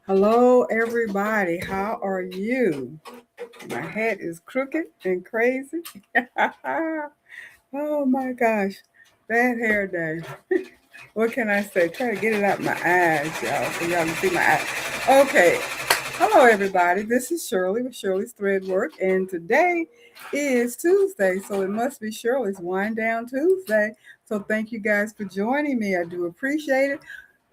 Hello, everybody. How are you? My head is crooked and crazy. Oh my gosh, bad hair day. What can I say? Try to get it out my eyes, y'all, so y'all can see my eyes. Okay. Hello, everybody. This is Shirley with Shirley's Threadwork, and today is Tuesday, so it must be Shirley's Wind Down Tuesday. So thank you guys for joining me. I do appreciate it.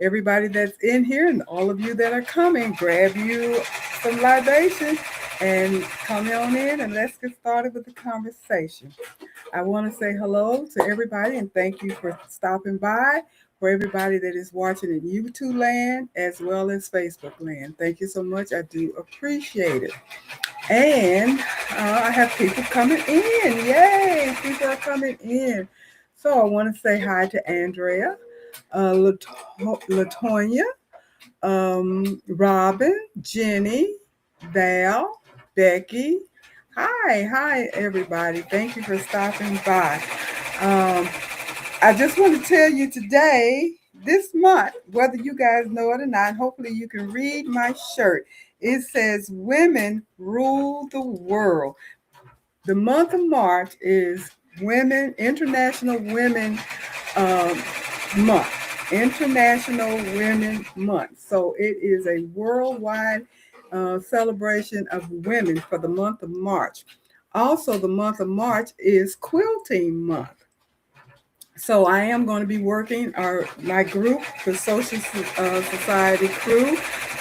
Everybody that's in here and all of you that are coming, grab you some libation and come on in and let's get started with the conversation. I want to say hello to everybody and thank you for stopping by. For everybody that is watching in YouTube land as well as Facebook land, thank you so much. I do appreciate it. And I have people coming in. Yay! People are coming in. So I want to say hi to Andrea, Latonya, Robin, Jenny, Val, Becky. Hi, everybody. Thank you for stopping by. Um, I just want to tell you today, this month, whether you guys know it or not, hopefully you can read my shirt. It says Women Rule the World. The month of March is International Women um, Month. International Women Month. So it is a worldwide celebration of women for the month of March. Also, the month of March is Quilting Month. So I am going to be working my group, the Social Society crew.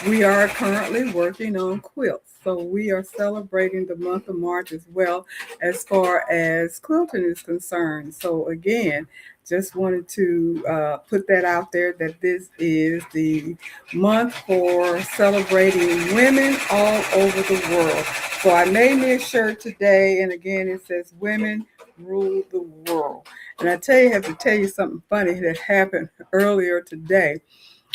We are currently working on quilts. So we are celebrating the month of March as well as far as quilting is concerned. So again, just wanted to put that out there that this is the month for celebrating women all over the world. So I made me a shirt today, and again, it says Women Rule the World. And I have to tell you something funny that happened earlier today.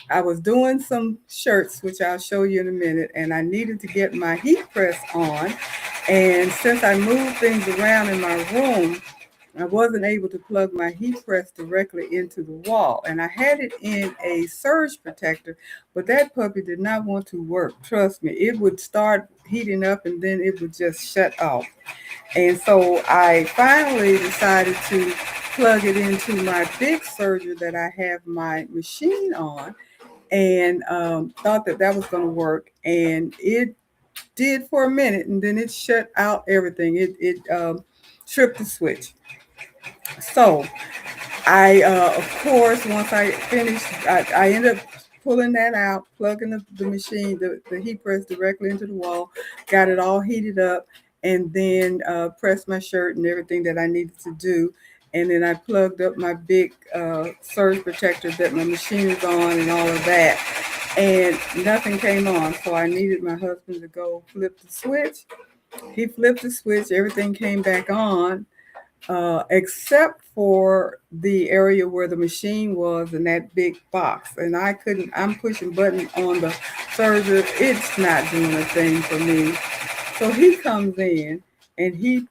I was doing some shirts, which I'll show you in a minute, and I needed to get my heat press on. And since I moved things around in my room, I wasn't able to plug my heat press directly into the wall. And I had it in a surge protector, but that puppy did not want to work. Trust me, it would start heating up and then it would just shut off. And so I finally decided to plug it into my big serger that I have my machine on, and thought that that was going to work. And it did for a minute, and then it shut out everything. It tripped the switch. So of course, once I finished, I ended up pulling that out, plugging the machine, the heat press directly into the wall, got it all heated up, and then pressed my shirt and everything that I needed to do. And then I plugged up my big surge protector that my machine is on and all of that. And nothing came on. So I needed my husband to go flip the switch. He flipped the switch, everything came back on, except for the area where the machine was in that big box. And I couldn't, I'm pushing button on the serger. It's not doing a thing for me. So he comes in and he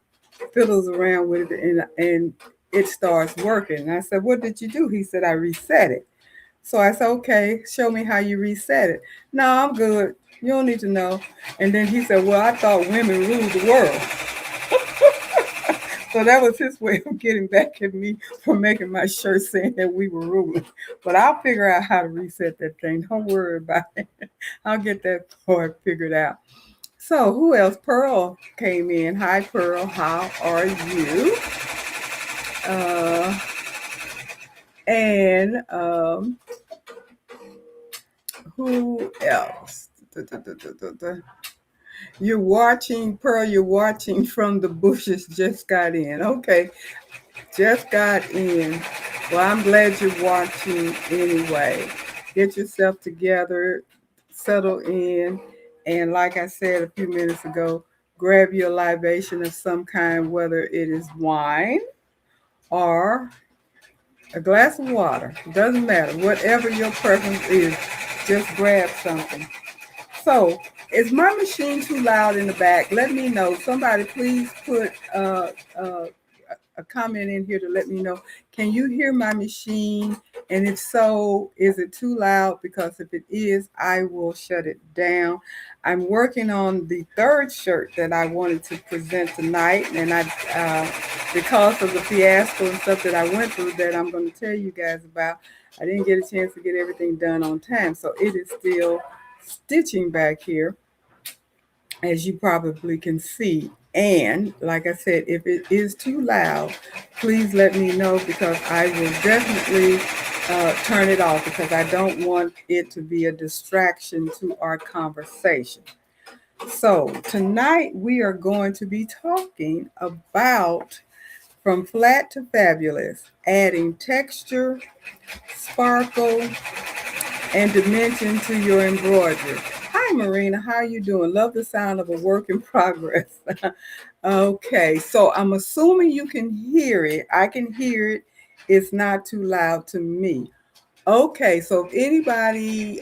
fiddles around with it and it starts working. And I said, "What did you do?" He said, "I reset it." So I said, "Okay, show me how you reset it." "No, I'm good. You don't need to know." And then he said, "Well, I thought women ruled the world." So that was his way of getting back at me for making my shirt saying that we were ruling. But I'll figure out how to reset that thing. Don't worry about it. I'll get that part figured out. So who else? Pearl came in. Hi, Pearl. How are you? Uh, and who else? You're watching, Pearl. You're watching from the bushes. Just got in. Okay, just got in. Well, I'm glad you're watching anyway. Get yourself together, settle in, and like I said a few minutes ago, grab your libation of some kind, whether it is wine or a glass of water. Doesn't matter. Whatever your preference is, just grab something. So, is my machine too loud in the back? Let me know. Somebody please put a comment in here to let me know, can you hear my machine? And if so, is it too loud? Because if it is, I will shut it down. I'm working on the third shirt that I wanted to present tonight, and because of the fiasco and stuff that I went through that I'm going to tell you guys about, I didn't get a chance to get everything done on time. So it is still stitching back here, as you probably can see. And like I said, if it is too loud, please let me know, because I will definitely turn it off, because I don't want it to be a distraction to our conversation. So tonight we are going to be talking about from flat to fabulous, adding texture, sparkle, and dimension to your embroidery. Hi, Marina. How are you doing? Love the sound of a work in progress. Okay, so I'm assuming you can hear it. I can hear it. It's not too loud to me. Okay, so if anybody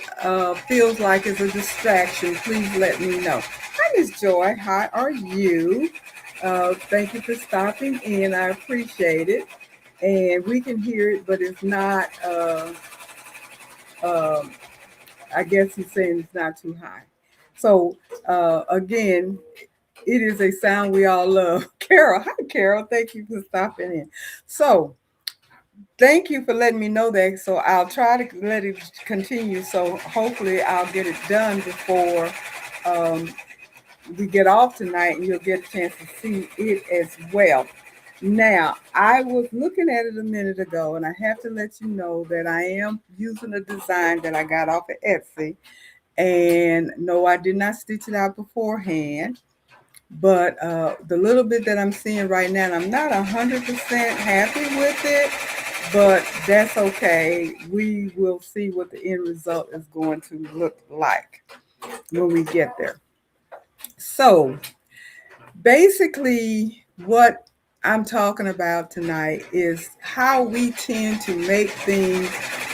feels like it's a distraction, please let me know. Hi, Miss Joy. How are you? Thank you for stopping in. I appreciate it. And we can hear it, but it's not. Uh, I guess he's saying it's not too high. So again, it is a sound we all love. Carol, hi Carol. Thank you for stopping in. So thank you for letting me know that. So I'll try to let it continue. So hopefully I'll get it done before um, we get off tonight, and you'll get a chance to see it as well. Now, I was looking at it a minute ago, and I have to let you know that I am using a design that I got off of Etsy. And no, I did not stitch it out beforehand. But the little bit that I'm seeing right now, I'm not 100% happy with it, but that's okay. We will see what the end result is going to look like when we get there. So basically, what I'm talking about tonight is how we tend to make things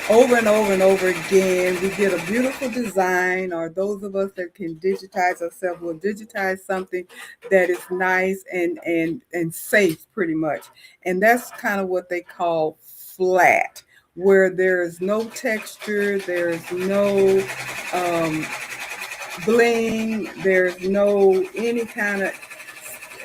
over and over and over again. We get a beautiful design, or those of us that can digitize ourselves will digitize something that is nice and safe, pretty much. And that's kind of what they call flat, where there's no texture, there's no bling, there's no any kind of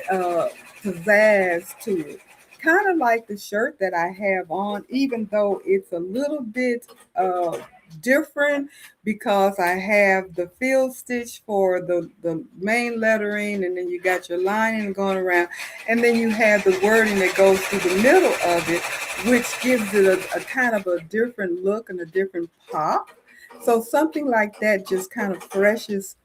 uh, pizzazz to it. Kind of like the shirt that I have on, even though it's a little bit uh, different, because I have the field stitch for the main lettering, and then you got your lining going around, and then you have the wording that goes through the middle of it, which gives it a kind of a different look and a different pop. So something like that just kind of refreshes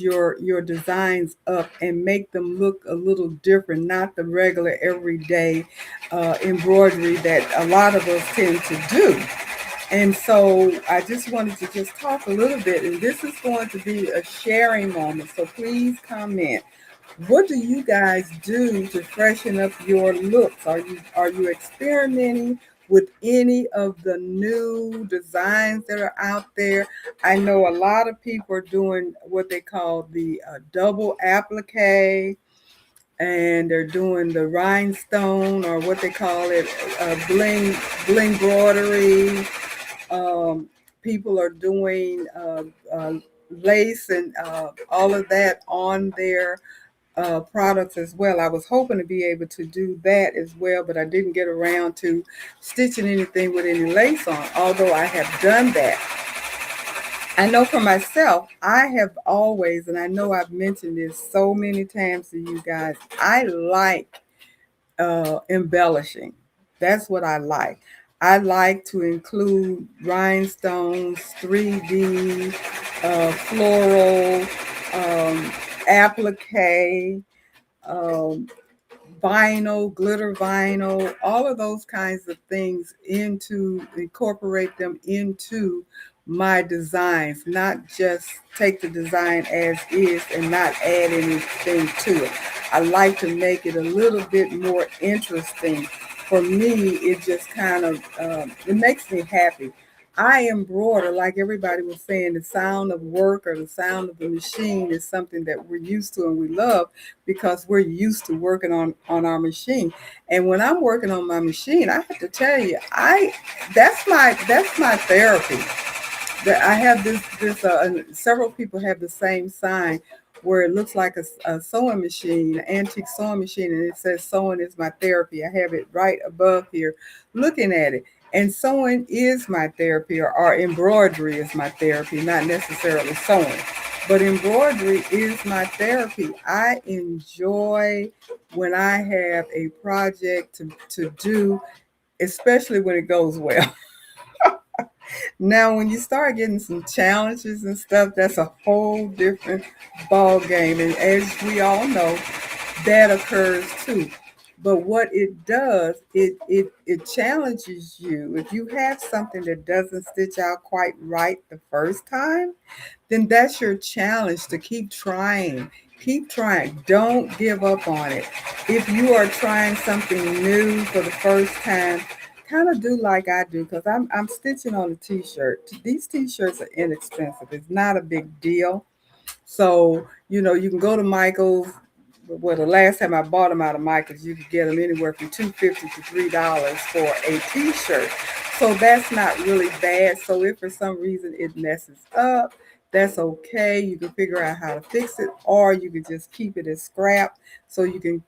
your designs up and make them look a little different, not the regular everyday embroidery that a lot of us tend to do. And so I just wanted to just talk a little bit, and this is going to be a sharing moment, so please comment. What do you guys do to freshen up your looks? Are you experimenting with any of the new designs that are out there? I know a lot of people are doing what they call the double applique, and they're doing the rhinestone, or what they call it, bling broidery. Um, People are doing lace and all of that on their products as well. I was hoping to be able to do that as well, but I didn't get around to stitching anything with any lace on, although I have done that. I know for myself, I have always, and I know I've mentioned this so many times to you guys, I like embellishing. That's what I like. I like to include rhinestones, 3D, floral, applique, um, vinyl, glitter vinyl, all of those kinds of things, into incorporate them into my designs, not just take the design as is and not add anything to it. I like to make it a little bit more interesting. For me, it just kind of it makes me happy. I embroider, like everybody was saying, the sound of work or the sound of the machine is something that we're used to and we love because we're used to working on our machine. And when I'm working on my machine, I have to tell you, I that's my therapy. That I have and several people have the same sign where it looks like a sewing machine, an antique sewing machine, and it says sewing is my therapy. I have it right above here looking at it. And sewing is my therapy, or embroidery is my therapy, not necessarily sewing. But embroidery is my therapy. I enjoy when I have a project to do, especially when it goes well. Now, when you start getting some challenges and stuff, that's a whole different ball game. And as we all know, that occurs too. But what it does, it challenges you. If you have something that doesn't stitch out quite right the first time, then that's your challenge to keep trying. Keep trying. Don't give up on it. If you are trying something new for the first time, kind of do like I do because I'm stitching on a t-shirt. These t-shirts are inexpensive. It's not a big deal. So, you can go to Michael's. Well, the last time I bought them out of Michael's, you could get them anywhere from $2.50 to $3 for a T-shirt. So that's not really bad. So if for some reason it messes up, that's okay. You can figure out how to fix it, or you can just keep it as scrap so you can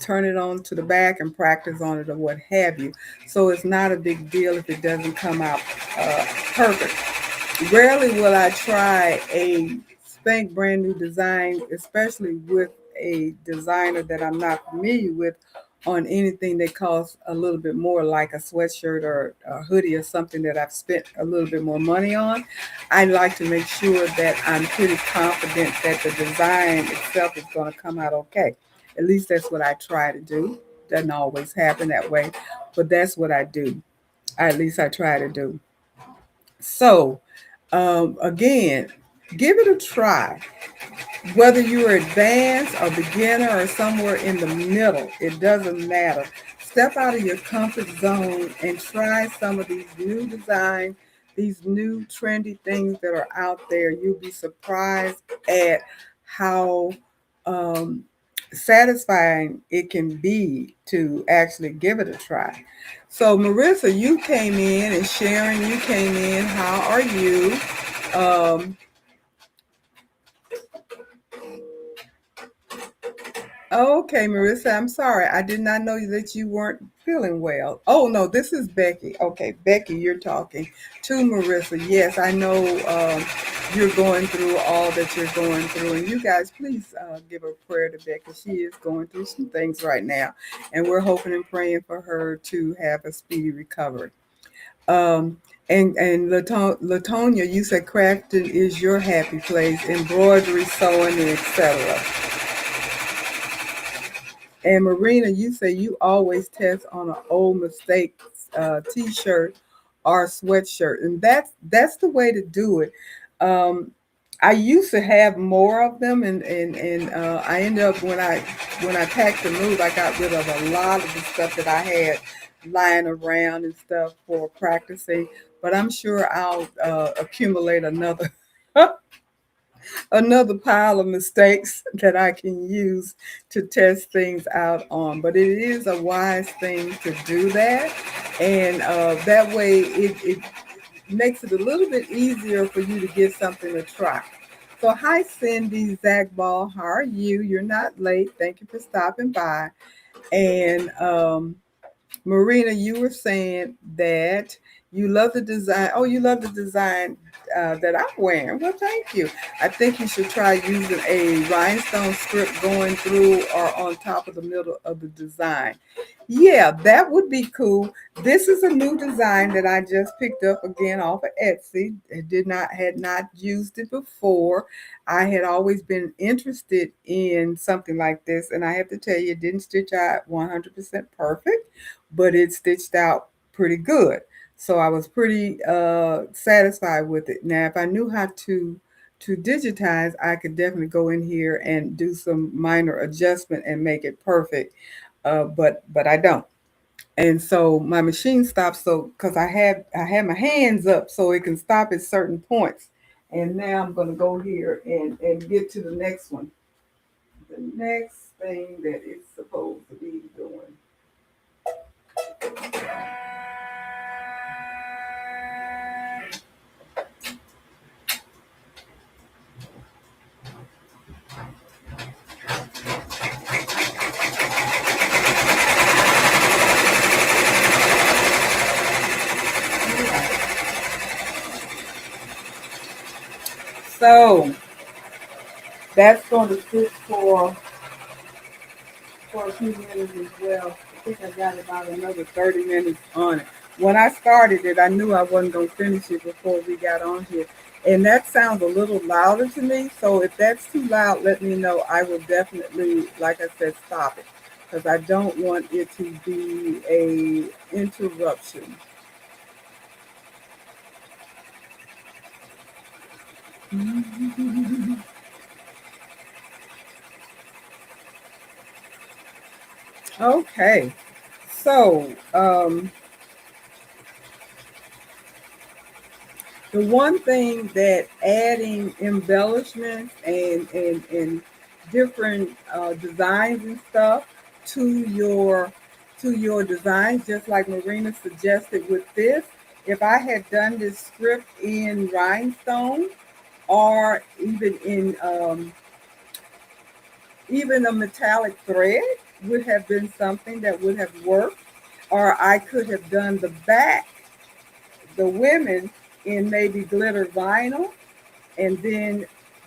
turn it on to the back and practice on it or what have you. So it's not a big deal if it doesn't come out perfect. Rarely will I try a spank brand new design, especially with a designer that I'm not familiar with, on anything that costs a little bit more, like a sweatshirt or a hoodie or something that I've spent a little bit more money on. I like to make sure that I'm pretty confident that the design itself is going to come out okay. At least that's what I try to do. Doesn't always happen that way, but that's what I do. At least I try to do. So, again, give it a try. Whether you're advanced or beginner or somewhere in the middle, it doesn't matter. Step out of your comfort zone and try some of these new designs, these new trendy things that are out there. You'll be surprised at how um, satisfying it can be to actually give it a try. So, Marissa, you came in, and Sharon, you came in. How are you? Um, Okay, Marissa, I'm sorry. I did not know that you weren't feeling well. Oh, no, this is Becky. Okay, Becky, you're talking to Marissa. Yes, I know you're going through all that you're going through. And you guys, please give a prayer to Becky. She is going through some things right now. And we're hoping and praying for her to have a speedy recovery. Um, and Latonia, you said crafting is your happy place, embroidery, sewing, and etc. And Marina, you say you always test on an old mistake t-shirt or sweatshirt, and that's the way to do it. Um, I used to have more of them, and I ended up when I packed the move, I got rid of a lot of the stuff that I had lying around and stuff for practicing. But I'm sure I'll accumulate another pile of mistakes that I can use to test things out on. But it is a wise thing to do that. And that way it makes it a little bit easier for you to get something to try. So, hi, Cindy, Zach Ball. How are you? You're not late. Thank you for stopping by. And Marina, you were saying that you love the design. Oh, you love the design that I'm wearing. Well, thank you. I think you should try using a rhinestone strip going through or on top of the middle of the design. Yeah, that would be cool. This is a new design that I just picked up again off of Etsy. It had not used it before. I had always been interested in something like this, and I have to tell you, it didn't stitch out 100% perfect, but it stitched out pretty good. So I was pretty satisfied with it. Now, if I knew how to digitize, I could definitely go in here and do some minor adjustment and make it perfect. But I don't. And so my machine stopped, so because I had my hands up so it can stop at certain points. And now I'm going to go here and get to the next one. The next thing that it's supposed to be doing. So that's going to sit for a few minutes as well. I think I got about another 30 minutes on it. When I started it, I knew I wasn't going to finish it before we got on here. And that sounds a little louder to me. So if that's too loud, let me know. I will definitely, like I said, stop it. Because I don't want it to be a interruption. Okay. So, the one thing that adding embellishments and different designs and stuff to your designs, just like Marina suggested with this, if I had done this script in rhinestone or even a metallic thread would have been something that would have worked. Or I could have done the back, the women, in maybe glitter vinyl and then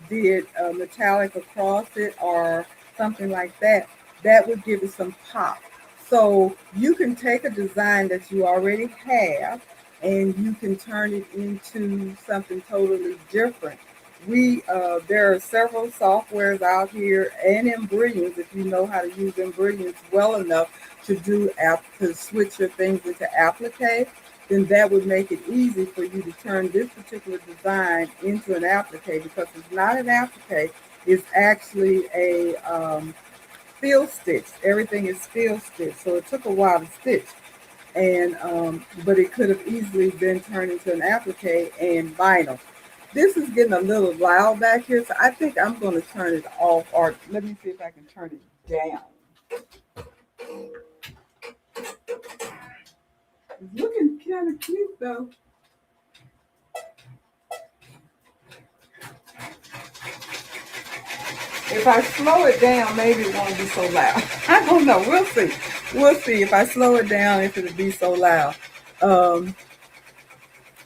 did metallic across it or something like that, that would give it some pop. So you can take a design that you already have and you can turn it into something totally different. There are several softwares out here and Embroidery, if you know how to use Embroidery well enough to switch your things into applique, then that would make it easy for you to turn this particular design into an applique, because it's not an applique, it's actually a field stitch. Everything is field stitch. So it took a while to stitch. And but it could have easily been turned into an applique and vinyl. This is getting a little loud back here, so I think I'm going to turn it off, or let me see if I can turn it down. It's looking kind of cute though. If I slow it down, maybe it won't be so loud. I don't know. We'll see. We'll see if I slow it down if it'll be so loud. Um,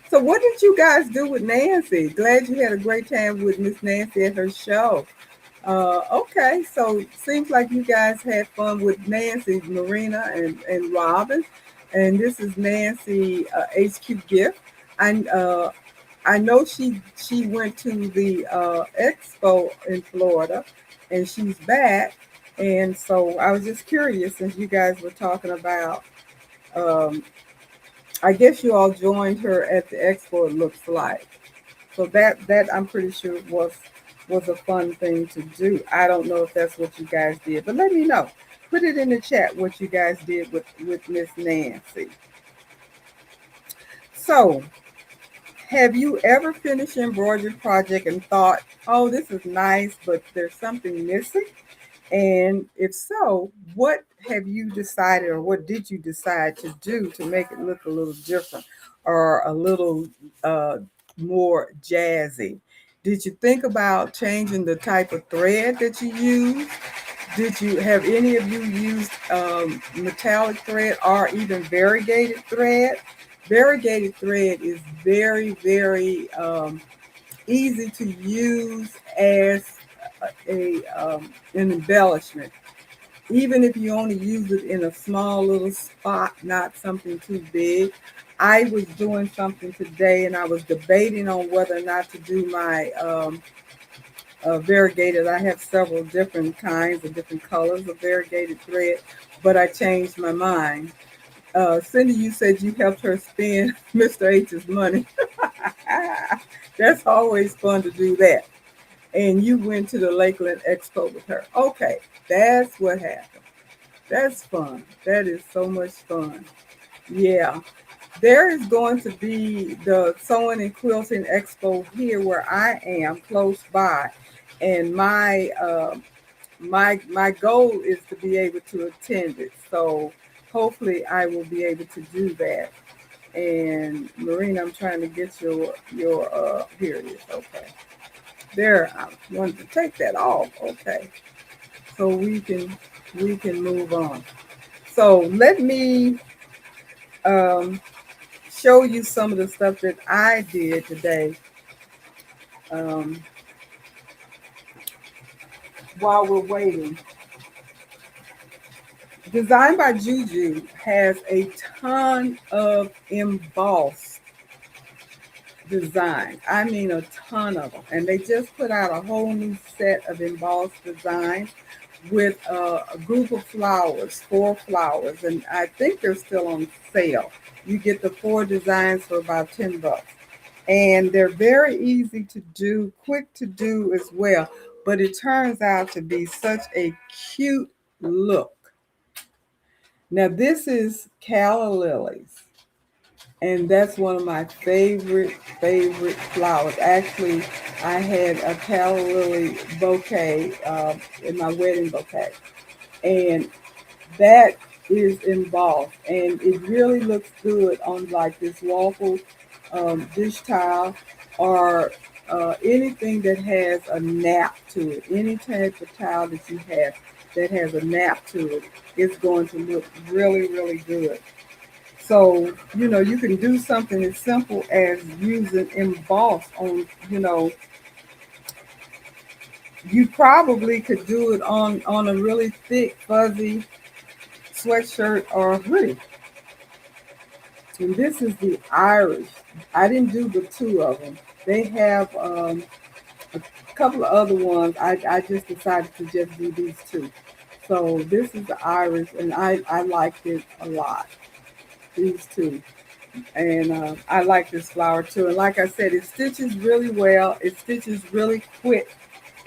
so what did you guys do with Nancy? Glad you had a great time with Miss Nancy at her show. Okay, so seems like you guys had fun with Nancy, Marina, and Robin. And this is Nancy HQ Gift. And I know she went to the expo in Florida, and she's back. And so I was just curious, since you guys were talking about. Um, I guess you all joined her at the expo. It looks like, so that I'm pretty sure was a fun thing to do. I don't know if that's what you guys did, but let me know. Put it in the chat what you guys did with Miss Nancy. So, have you ever finished an embroidery project and thought, oh, this is nice, but there's something missing? And if so, what have you decided, or what did you decide to do to make it look a little different or a little uh, more jazzy? Did you think about changing the type of thread that you use? Did you have any of you used metallic thread or even variegated thread? Variegated thread is very, very easy to use as an embellishment. Even if you only use it in a small little spot, not something too big. I was doing something today and I was debating on whether or not to do my variegated. I have several different kinds of different colors of variegated thread, but I changed my mind. Cindy, you said you helped her spend Mr. H's money. That's always fun to do that. And you went to the Lakeland Expo with her. Okay, that's what happened. That's fun. That is so much fun. Yeah. There is going to be the Sewing and Quilting Expo here where I am, close by, and my goal is to be able to attend it. So hopefully I will be able to do that. And Marina, I'm trying to get your here it is. Okay. There, I wanted to take that off. Okay. So we can move on. So let me um, show you some of the stuff that I did today um, while we're waiting. Designed by Juju has a ton of embossed designs. I mean, a ton of them. And they just put out a whole new set of embossed designs with a group of flowers, 4 flowers, and I think they're still on sale. You get the 4 designs for about $10. And they're very easy to do, quick to do as well. But it turns out to be such a cute look. Now, this is calla lilies, and that's one of my favorite flowers. Actually, I had a calla lily bouquet in my wedding bouquet, and that is embossed, and it really looks good on like this waffle dish towel or anything that has a nap to it. Any type of towel that you have that has a nap to it, it's going to look really good. So, you can do something as simple as using emboss on, you probably could do it on a really thick, fuzzy sweatshirt or hoodie. And this is the Irish. I didn't do the 2 of them. They have a couple of other ones. I just decided to just do these 2. So this is the Irish, and I liked it a lot. These 2. And I like this flower too. And like I said, it stitches really well. It stitches really quick,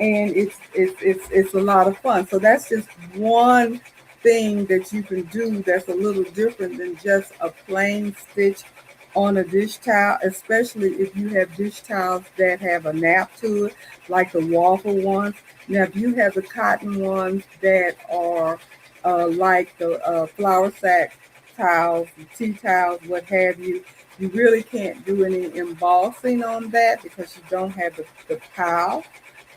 and it's a lot of fun. So that's just one thing that you can do that's a little different than just a plain stitch on a dish towel, especially if you have dish towels that have a nap to it, like the waffle ones. Now, if you have the cotton ones that are like the flour sack towels, tea towels, what have you, you really can't do any embossing on that because you don't have the pile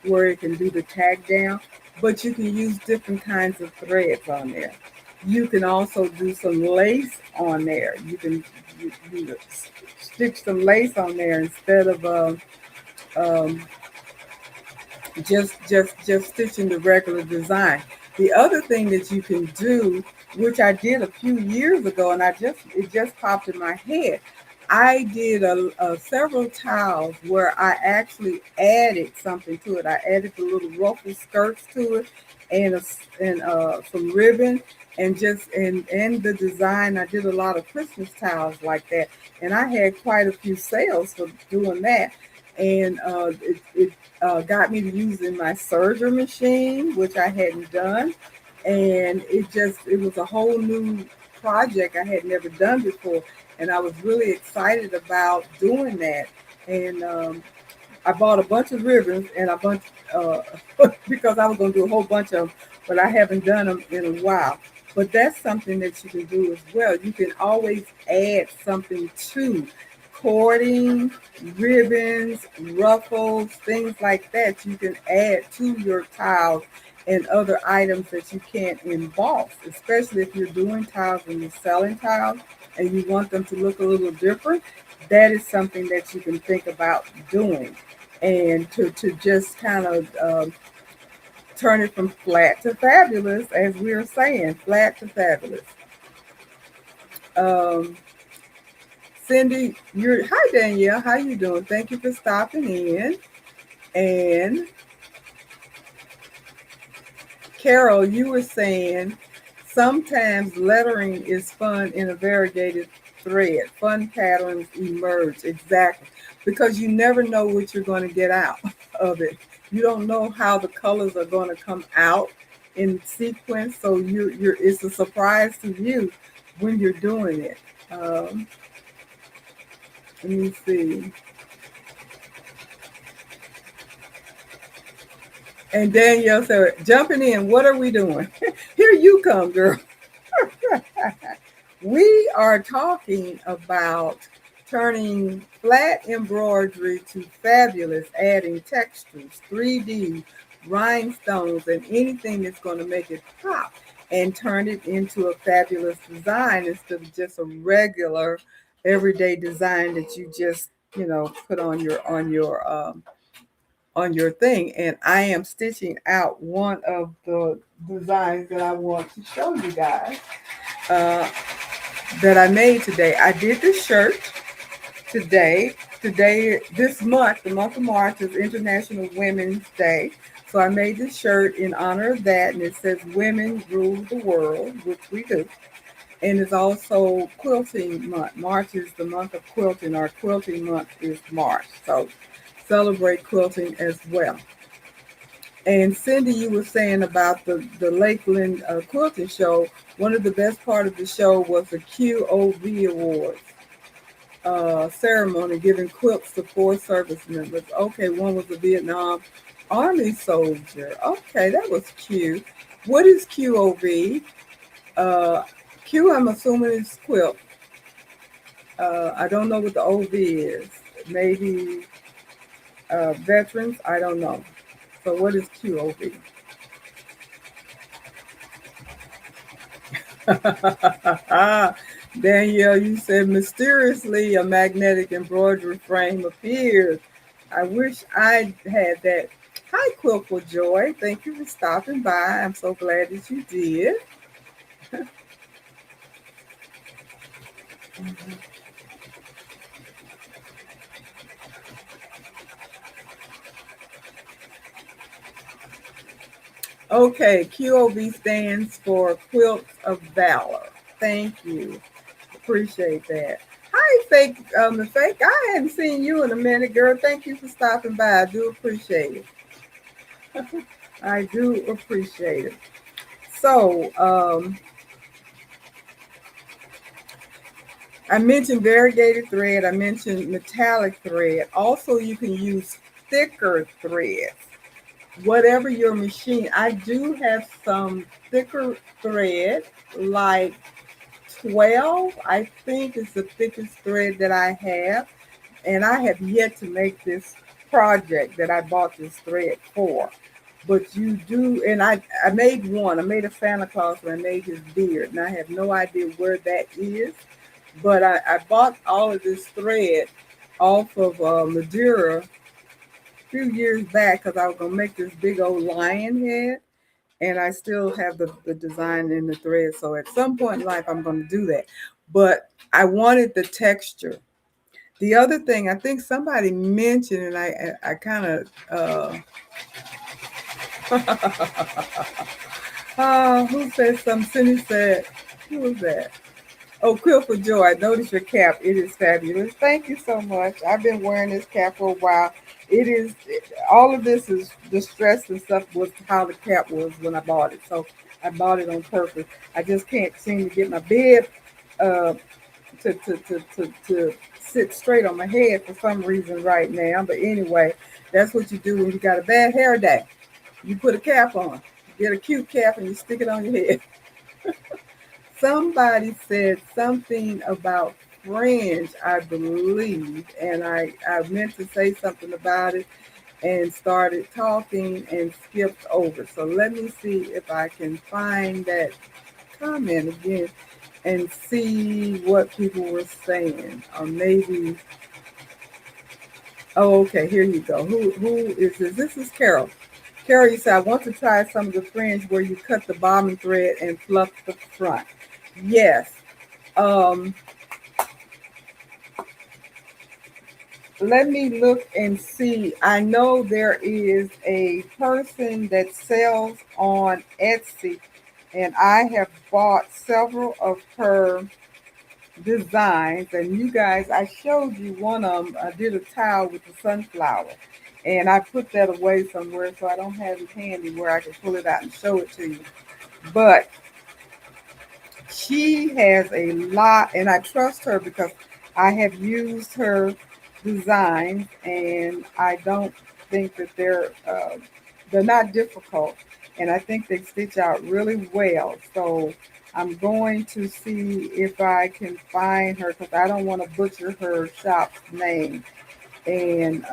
where it can do the tag down, but you can use different kinds of threads on there. You can also do some lace on there. You can stitch some lace on there instead of um, just stitching the regular design. The other thing that you can do, which I did a few years ago, and it just popped in my head. I did a several towels where I actually added something to it. I added the little ruffle skirts to it, and some ribbon, and the design. I did a lot of Christmas towels like that, and I had quite a few sales for doing that. And it got me to using my serger machine, which I hadn't done, and it was a whole new project I had never done before, and I was really excited about doing that. And I bought a bunch of ribbons and a bunch because I was going to do a whole bunch of them, but I haven't done them in a while. But that's something that you can do as well. You can always add something to cording, ribbons, ruffles, things like that. You can add to your tiles and other items that you can't emboss, especially if you're doing tiles and you're selling tiles and you want them to look a little different. That is something that you can think about doing, and to just kind of turn it from flat to fabulous, as we are saying, flat to fabulous. Um, Cindy, hi Danielle, how you doing? Thank you for stopping in. And Carol, you were saying sometimes lettering is fun in a variegated thread. Fun patterns emerge, exactly, because you never know what you're going to get out of it. You don't know how the colors are going to come out in sequence, so you're it's a surprise to you when you're doing it. Um, Let me see. And Danielle said, jumping in, what are we doing? Here you come, girl. We are talking about turning flat embroidery to fabulous, adding textures, 3D, rhinestones, and anything that's going to make it pop and turn it into a fabulous design instead of just a regular everyday design that you just, put on your thing. And I am stitching out one of the designs that I want to show you guys. Uh, that I made today. I did this shirt today. Today, this month, the month of March, is International Women's Day. So I made this shirt in honor of that, and it says "Women Rule the World," which we do. And it's also quilting month. March is the month of quilting. Our quilting month is March. So celebrate quilting as well. And Cindy, you were saying about the Lakeland quilting show. One of the best part of the show was the QOV Awards ceremony, giving quilts to 4 service members. Okay, one was a Vietnam Army soldier. Okay, that was cute. What is QOV? Uh, Q, I'm assuming is quilt. I don't know what the OV is. Maybe veterans. I don't know. So what is QOV? Danielle, you said mysteriously a magnetic embroidery frame appeared. I wish I had that. Hi, Quiltful Joy. Thank you for stopping by. I'm so glad that you did. Okay, QOV stands for Quilts of Valor. Thank you. Appreciate that. Hi, Fake. I hadn't seen you in a minute, girl. Thank you for stopping by. I do appreciate it. I do appreciate it. So, I mentioned variegated thread. I mentioned metallic thread. Also, you can use thicker thread. Whatever your machine. I do have some thicker thread, like 12, I think is the thickest thread that I have. And I have yet to make this project that I bought this thread for. But you do, and I made one. I made a Santa Claus when I made his beard, and I have no idea where that is. But I bought all of this thread off of Madeira a few years back because I was going to make this big old lion head. And I still have the design in the thread. So at some point in life, I'm going to do that. But I wanted the texture. The other thing, I think somebody mentioned, and I kind of, who said something? Cindy said, who was that? Oh, Quill for Joy. Notice your cap. It is fabulous. Thank you so much. I've been wearing this cap for a while. All of this is the stress and stuff was how the cap was when I bought it. So I bought it on purpose. I just can't seem to get my bed uh, to sit straight on my head for some reason right now. But anyway, that's what you do when you got a bad hair day. You put a cap on. You get a cute cap and you stick it on your head. Somebody said something about fringe, I believe, and I meant to say something about it and started talking and skipped over. So let me see if I can find that comment again and see what people were saying. Or maybe, oh, okay, here you go. Who is this? This is Carol. Carol, you said, I want to try some of the fringe where you cut the bobbin thread and fluff the front. Yes. Um, Let me look and see. I know there is a person that sells on Etsy, and I have bought several of her designs. And you guys, I showed you one of them. I did a towel with the sunflower, And I put that away somewhere so I don't have it handy where I can pull it out and show it to you. But she has a lot, and I trust her because I have used her designs, and I don't think that they're not difficult, and I think they stitch out really well. So I'm going to see if I can find her because I don't want to butcher her shop's name. And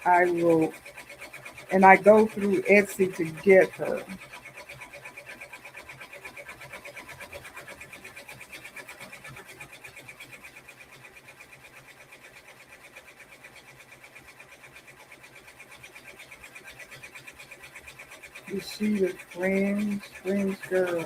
I will, and I go through Etsy to get her. Is she the fringe girl?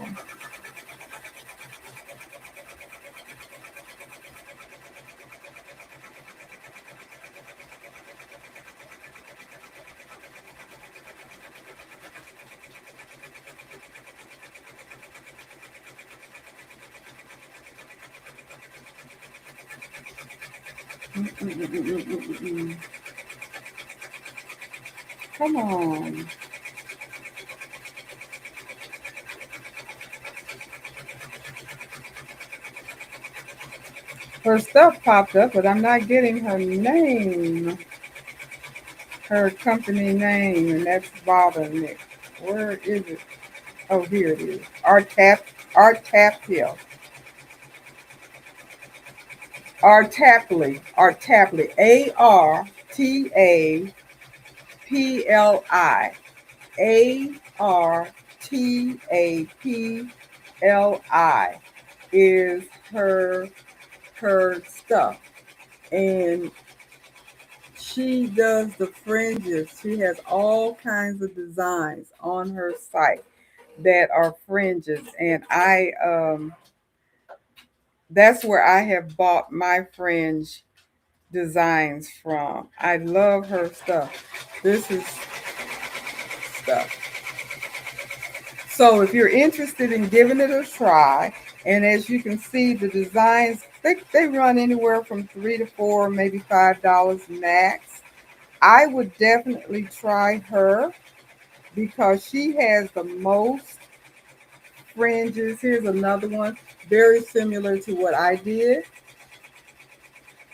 Mm-mm-mm-mm-mm-mm. Come on. Her stuff popped up, but I'm not getting her name, her company name, and that's bothering me. Where is it? Oh, here it is. Art Tapio. Artapli. Artapli. Artapli is her stuff. And she does the fringes. She has all kinds of designs on her site that are fringes. And I that's where I have bought my fringe designs from. I love her stuff. This is stuff. So if you're interested in giving it a try, and as you can see, the designs they run anywhere from $3 to $4, maybe $5 max. I would definitely try her because she has the most fringes. Here's another one, very similar to what I did.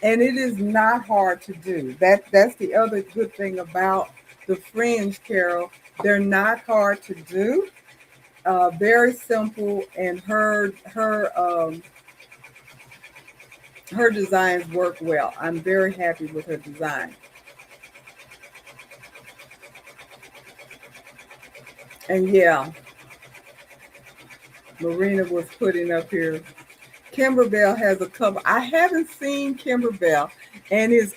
And it is not hard to do. That's the other good thing about the fringe, Carol. They're not hard to do. Very simple, and her designs work well. I'm very happy with her design. And yeah, Marina was putting up here. Kimberbell has a couple. I haven't seen Kimberbell, and it's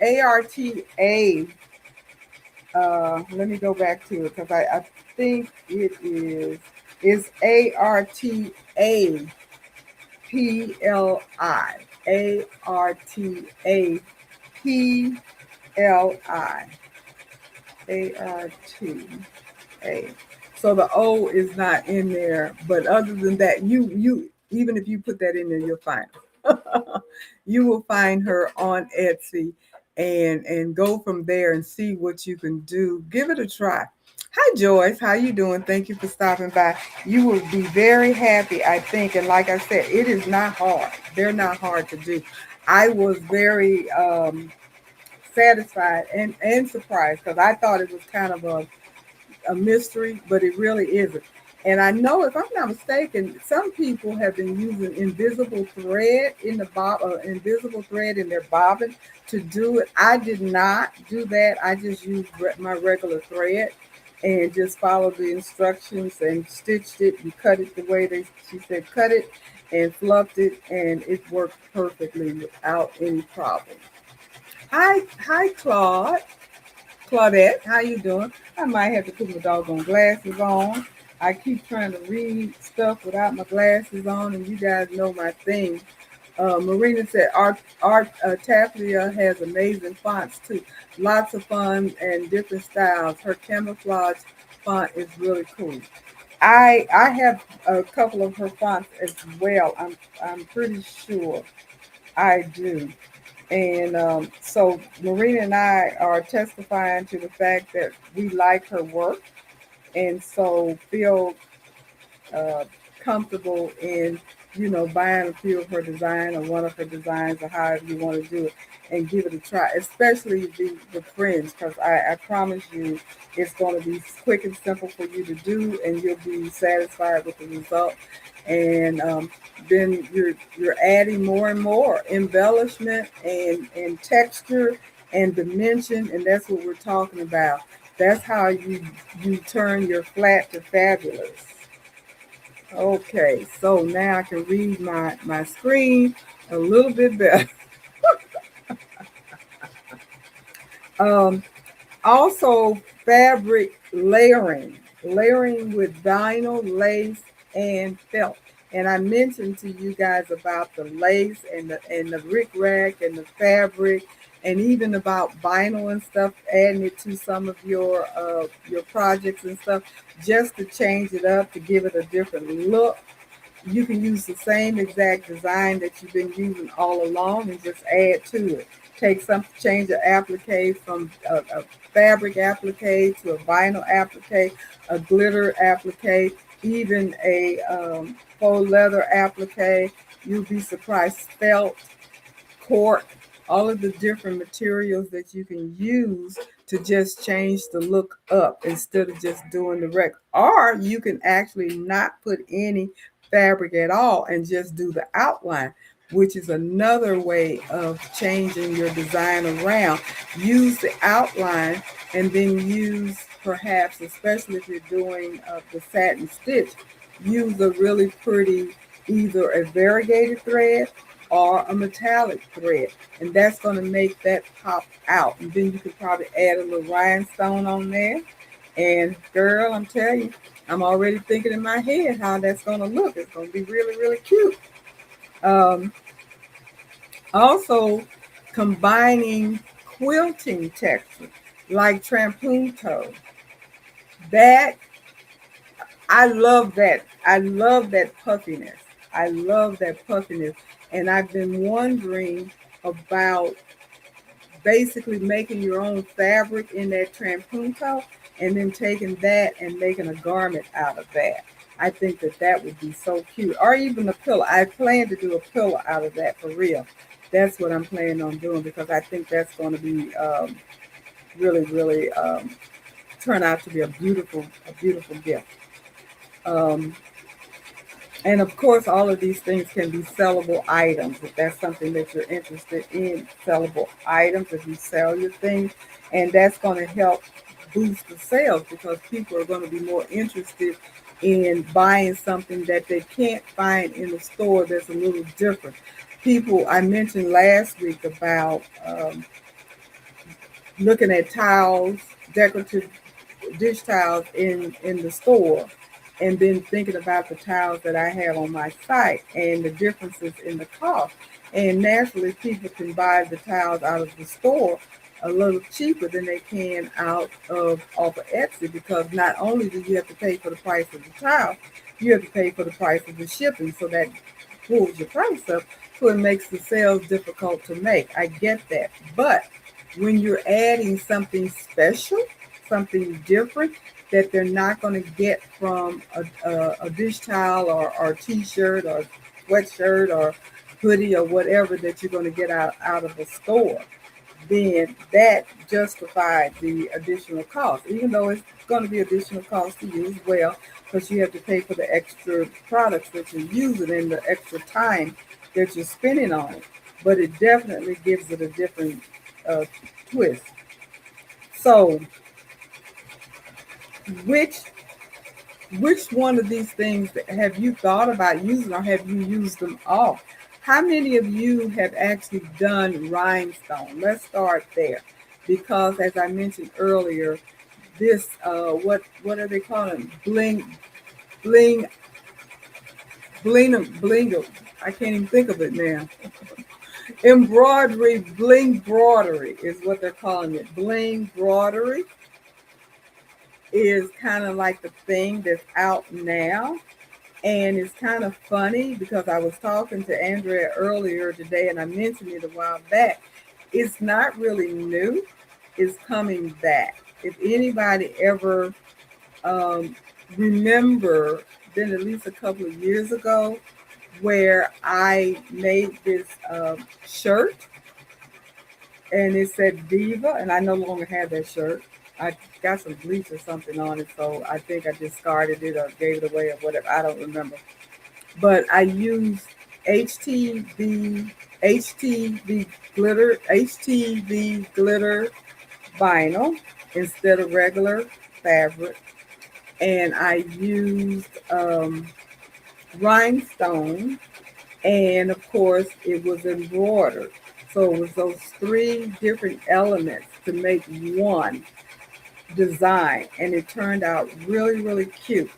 ARTA. Let me go back to it because I think it is. It's ARTAPLI. ARTAPLI. ARTA. So the O is not in there, but other than that, you even if you put that in there, you'll find her. You will find her on Etsy and go from there and see what you can do. Give it a try. Hi Joyce, how you doing? Thank you for stopping by. You will be very happy, I think. And like I said, it is not hard. They're not hard to do. I was very satisfied and surprised because I thought it was kind of a mystery, but it really isn't. And I know, if I'm not mistaken, some people have been using invisible thread in the invisible thread in their bobbin to do it. I did not do that. I just used my regular thread and just followed the instructions and stitched it. You cut it the way she said cut it, and fluffed it, and it worked perfectly without any problem. Hi, Claudette, how you doing? I might have to put my doggone glasses on. I keep trying to read stuff without my glasses on, and you guys know my thing. Marina said Taplia has amazing fonts too. Lots of fun and different styles. Her camouflage font is really cool. I have a couple of her fonts as well. I'm pretty sure I do. And so Marina and I are testifying to the fact that we like her work, and so feel uh, comfortable in, buying a few of her design or one of her designs or however you want to do it and give it a try, especially the fringe, because I promise you it's going to be quick and simple for you to do, and you'll be satisfied with the result. And then you're adding more and more embellishment and texture and dimension, and that's what we're talking about. That's how you turn your flat to fabulous. Okay, so now I can read my screen a little bit better. Um, Also, fabric layering with vinyl, lace, and felt. And I mentioned to you guys about the lace and the rickrack and the fabric, and even about vinyl and stuff, adding it to some of your projects and stuff, just to change it up to give it a different look. You can use the same exact design that you've been using all along and just add to it. Take some, change the applique from a fabric applique to a vinyl applique, a glitter applique, even a faux leather applique. You'll be surprised. Felt, cork, all of the different materials that you can use to just change the look up instead of just doing the rec. Or you can actually not put any fabric at all and just do the outline, which is another way of changing your design around. Use the outline and then use, perhaps, especially if you're doing the satin stitch, use a really pretty, either a variegated thread or a metallic thread, and that's going to make that pop out. And then you could probably add a little rhinestone on there. And girl, I'm telling you, I'm already thinking in my head how that's going to look. It's going to be really, really cute. Um, Also, combining quilting texture like trampunto. That I love that. I love that puffiness. I love that puffiness. And I've been wondering about basically making your own fabric in that trampunto and then taking that and making a garment out of that. I think that that would be so cute. Or even a pillow. I plan to do a pillow out of that for real. That's what I'm planning on doing because I think that's going to be really, really turn out to be a beautiful gift. Um, And of course, all of these things can be sellable items. If that's something that you're interested in, sellable items, if you sell your things, and that's going to help boost the sales because people are going to be more interested in buying something that they can't find in the store that's a little different. People, I mentioned last week about looking at towels, decorative dish towels in the store, and then thinking about the towels that I have on my site and the differences in the cost. And naturally, people can buy the towels out of the store a little cheaper than they can out of off of Etsy because not only do you have to pay for the price of the towel, you have to pay for the price of the shipping. So that pulls your price up, so it makes the sales difficult to make. I get that, but when you're adding something special, something different that they're not going to get from a dish towel or t-shirt or sweatshirt or hoodie or whatever that you're going to get out of a store, then that justified the additional cost, even though it's going to be additional cost to you as well, because you have to pay for the extra products that you're using and the extra time that you're spending on it. But it definitely gives it a different uh, twist. So, which which one of these things have you thought about using, or have you used them all? How many of you have actually done rhinestone? Let's start there, because as I mentioned earlier, this what are they calling bling bling? I can't even think of it now. Embroidery, bling broidery is what they're calling it. Bling broidery is kind of like the thing that's out now. And it's kind of funny because I was talking to Andrea earlier today and I mentioned it a while back. It's not really new, it's coming back. If anybody ever um, remember, been at least a couple of years ago, where I made this shirt and it said Diva, and I no longer have that shirt. I got some bleach or something on it, so I think I discarded it or gave it away or whatever. I don't remember. But I used HTV HTV glitter vinyl instead of regular fabric, and I used rhinestone, and of course it was embroidered. So it was those three different elements to make one design, and it turned out really, really cute.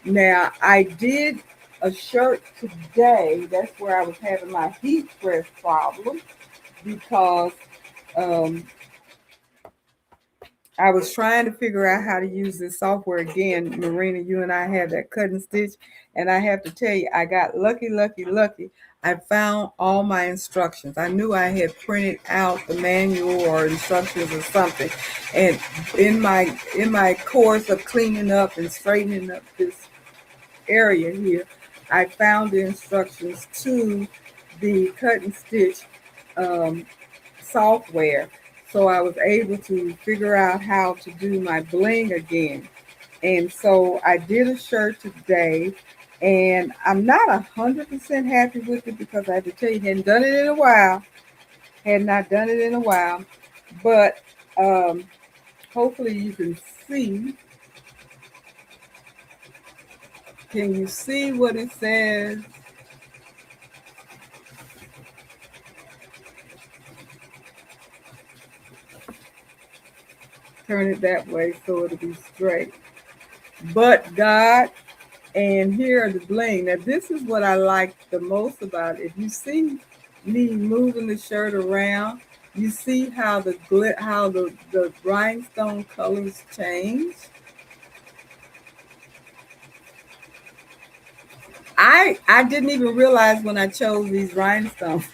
Now, I did a shirt today. That's where I was having my heat press problem because um, I was trying to figure out how to use this software again. Marina, you and I had that cut and stitch, and I have to tell you, I got lucky, lucky, lucky. I found all my instructions. I knew I had printed out the manual or instructions or something, and in my course of cleaning up and straightening up this area here, I found the instructions to the cut and stitch um, software. So I was able to figure out how to do my bling again. And so I did a shirt today, and I'm not 100% happy with it because I have to tell you, hadn't done it in a while. Had not done it in a while, but um, hopefully you can see. Can you see what it says? Turn it that way so it'll be straight. But God, and here are the bling. Now this is what I like the most about it. If you see me moving the shirt around, you see how the rhinestone colors change. I didn't even realize when I chose these rhinestones.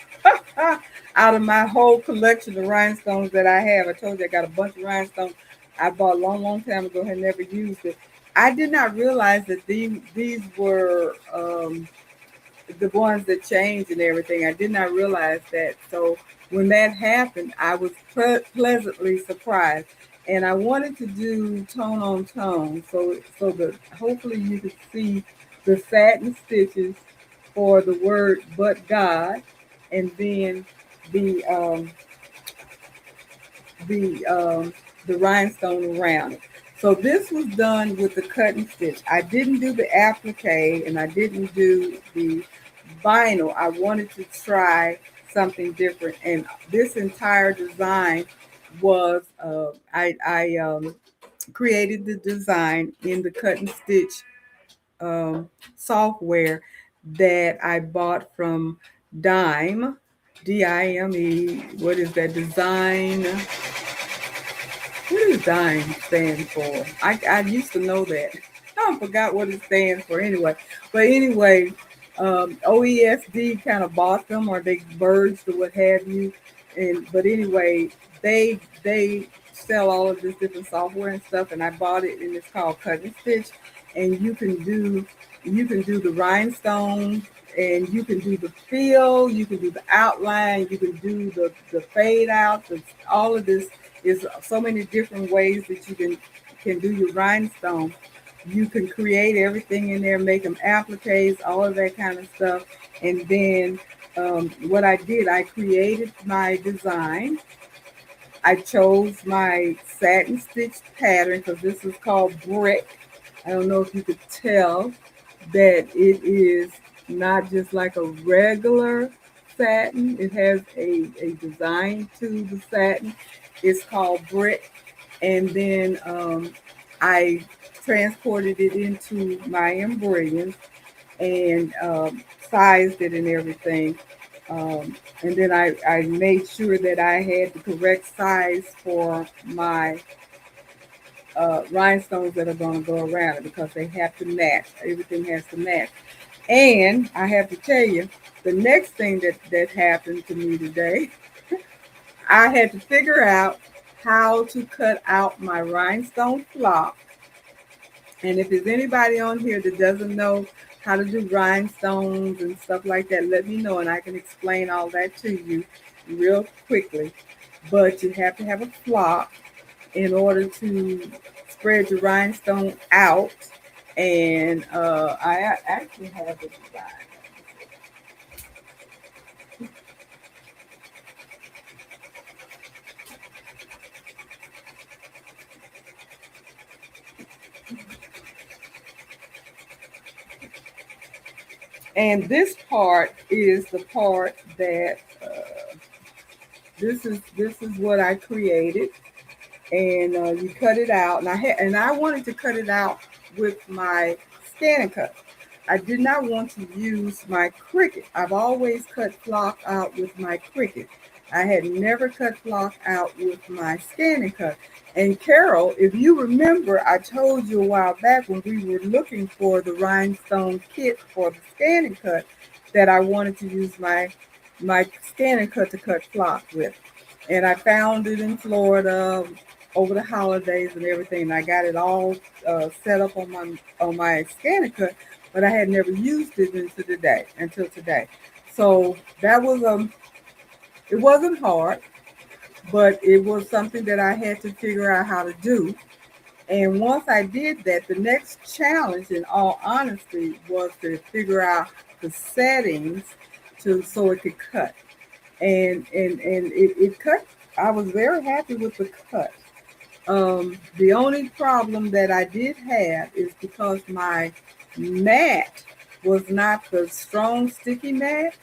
Out of my whole collection of rhinestones that I have, I told you I got a bunch of rhinestones I bought a long, long time ago and never used it. I did not realize that these were the ones that changed and everything. I did not realize that. So when that happened, I was pleasantly surprised. And I wanted to do tone on tone, so that hopefully you could see the satin stitches for the word "but God," and then the um, the um, the rhinestone around it. So this was done with the cut and stitch. I didn't do the applique and I didn't do the vinyl. I wanted to try something different, and this entire design was I created the design in the cut and stitch software that I bought from Dime, Dime. What is that design? What does DIME stand for? I used to know that. I forgot what it stands for anyway. But anyway, OESD kind of bought them or they merged or what have you. And but anyway, they sell all of this different software and stuff, and I bought it and it's called Cut and Stitch. And you can do the rhinestones and you can do the fill, you can do the outline, you can do the fade out, all of this is so many different ways that you can do your rhinestone. You can create everything in there, make them appliques, all of that kind of stuff. And then what I did, I created my design. I chose my satin stitch pattern because this is called brick. I don't know if you could tell that it is not just like a regular satin. It has a design to the satin. It's called brick. And then I transported it into my embroidery and sized it and everything. And then I made sure that I had the correct size for my rhinestones that are going to go around it because they have to match. Everything has to match. And I have to tell you, the next thing that happened to me today, I had to figure out how to cut out my rhinestone flock. And if there's anybody on here that doesn't know how to do rhinestones and stuff like that, let me know and I can explain all that to you real quickly. But you have to have a flock in order to spread your rhinestone out. And I actually have the design. And this part is the part that this is what I created, and you cut it out. And I wanted to cut it out with my scanning cut. I did not want to use my Cricut. I've always cut flock out with my Cricut. I had never cut flock out with my scanning cut. And Carol, if you remember, I told you a while back when we were looking for the rhinestone kit for the scanning cut that I wanted to use my scanning cut to cut flock with. And I found it in Florida over the holidays and everything. And I got it all set up on my scanning cut, but I had never used it until today. So that was it wasn't hard, but it was something that I had to figure out how to do. And once I did that, the next challenge, in all honesty, was to figure out the settings to so it could cut. And it cut. I was very happy with the cut. The only problem that I did have is because my mat was not the strong sticky mat.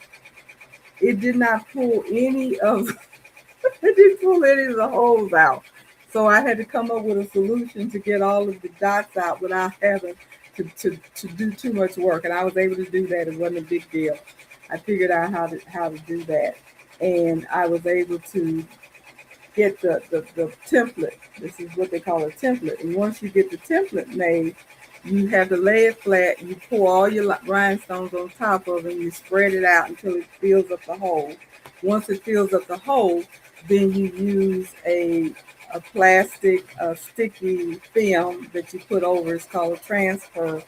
It did not pull any of it didn't pull any of the holes out. So I had to come up with a solution to get all of the dots out without having to do too much work. And I was able to do that. It wasn't a big deal. I figured out how to do that. And I was able to get the template. This is what they call a template. And once you get the template made, you have to lay it flat. You pour all your rhinestones on top of it. And you spread it out until it fills up the hole. Once it fills up the hole, then you use a plastic sticky film that you put over. It's called a transfer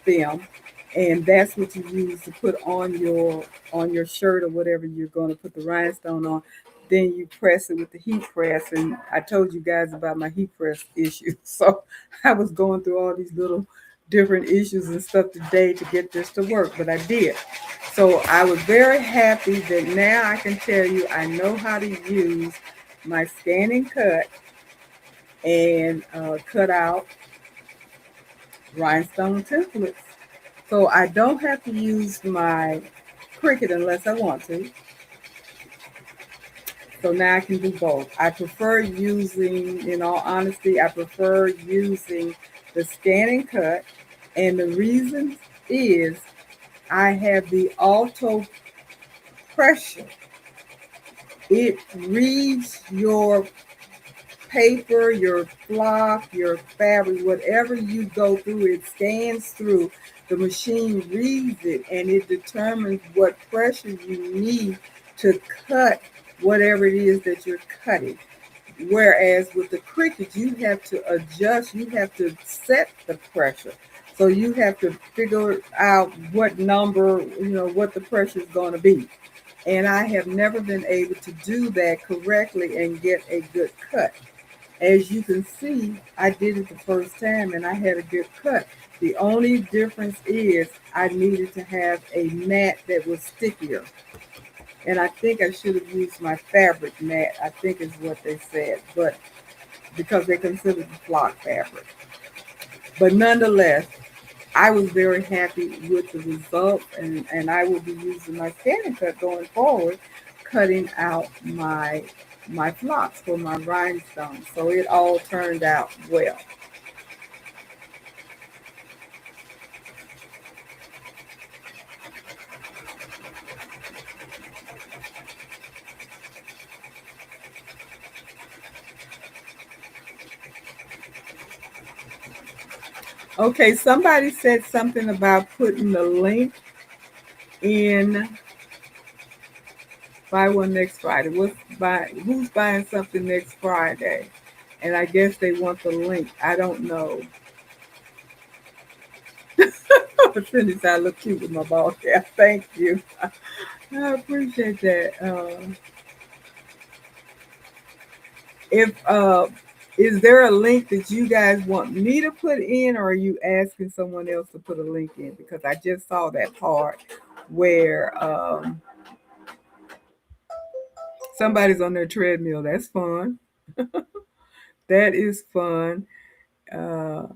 film, and that's what you use to put on your shirt or whatever you're going to put the rhinestone on. Then you press it with the heat press, and I told you guys about my heat press issue. So I was going through all these little different issues and stuff today to get this to work, but I did. So I was very happy that now I can tell you I know how to use my scanning cut and cut out rhinestone templates. So I don't have to use my Cricut unless I want to. So now I can do both. I prefer using, in all honesty, I prefer using the scanning cut. And the reason is I have the auto pressure. It reads your paper, your cloth, your fabric, whatever you go through, it scans through. The machine reads it and it determines what pressure you need to cut whatever it is that you're cutting. Whereas with the Cricut, you have to adjust, you have to set the pressure. So you have to figure out what number, what the pressure is going to be. And I have never been able to do that correctly and get a good cut. As you can see, I did it the first time and I had a good cut. The only difference is I needed to have a mat that was stickier. And I think I should have used my fabric mat, I think is what they said, but because they considered the flock fabric. But nonetheless, I was very happy with the result, and I will be using my scanning cut going forward, cutting out my flocks for my rhinestones. So it all turned out well. Okay, somebody said something about putting the link in buy one next Friday. Who's buying something next Friday? And I guess they want the link. I don't know. Cindy said I look cute with my bald hair. Thank you. I appreciate that. If is there a link that you guys want me to put in, or are you asking someone else to put a link in? Because I just saw that part where somebody's on their treadmill. That's fun. That is fun. Uh,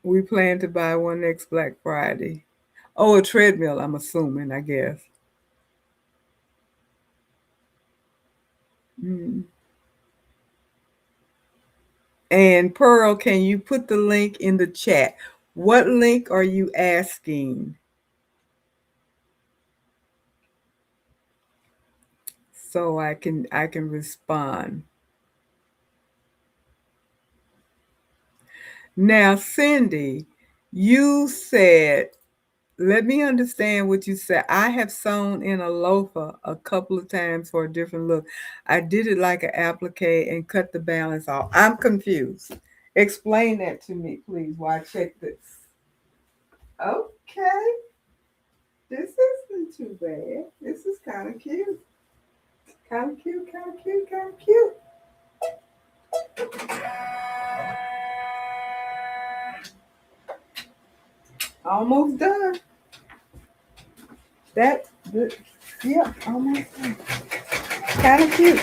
we plan to buy one next Black Friday. Oh, a treadmill, I'm assuming, I guess. Mm. And Pearl, can you put the link in the chat? What link are you asking? So I can respond. Now, Cindy, you said, let me understand what you said. I have sewn in a loafer a couple of times for a different look. I did it like an applique and cut the balance off. I'm confused. Explain that to me, please, while I check this. Okay, this isn't too bad. This is kind of cute. Kind of cute, kind of cute, kind of cute. Almost done. That, the, yeah, almost done. Kind of cute.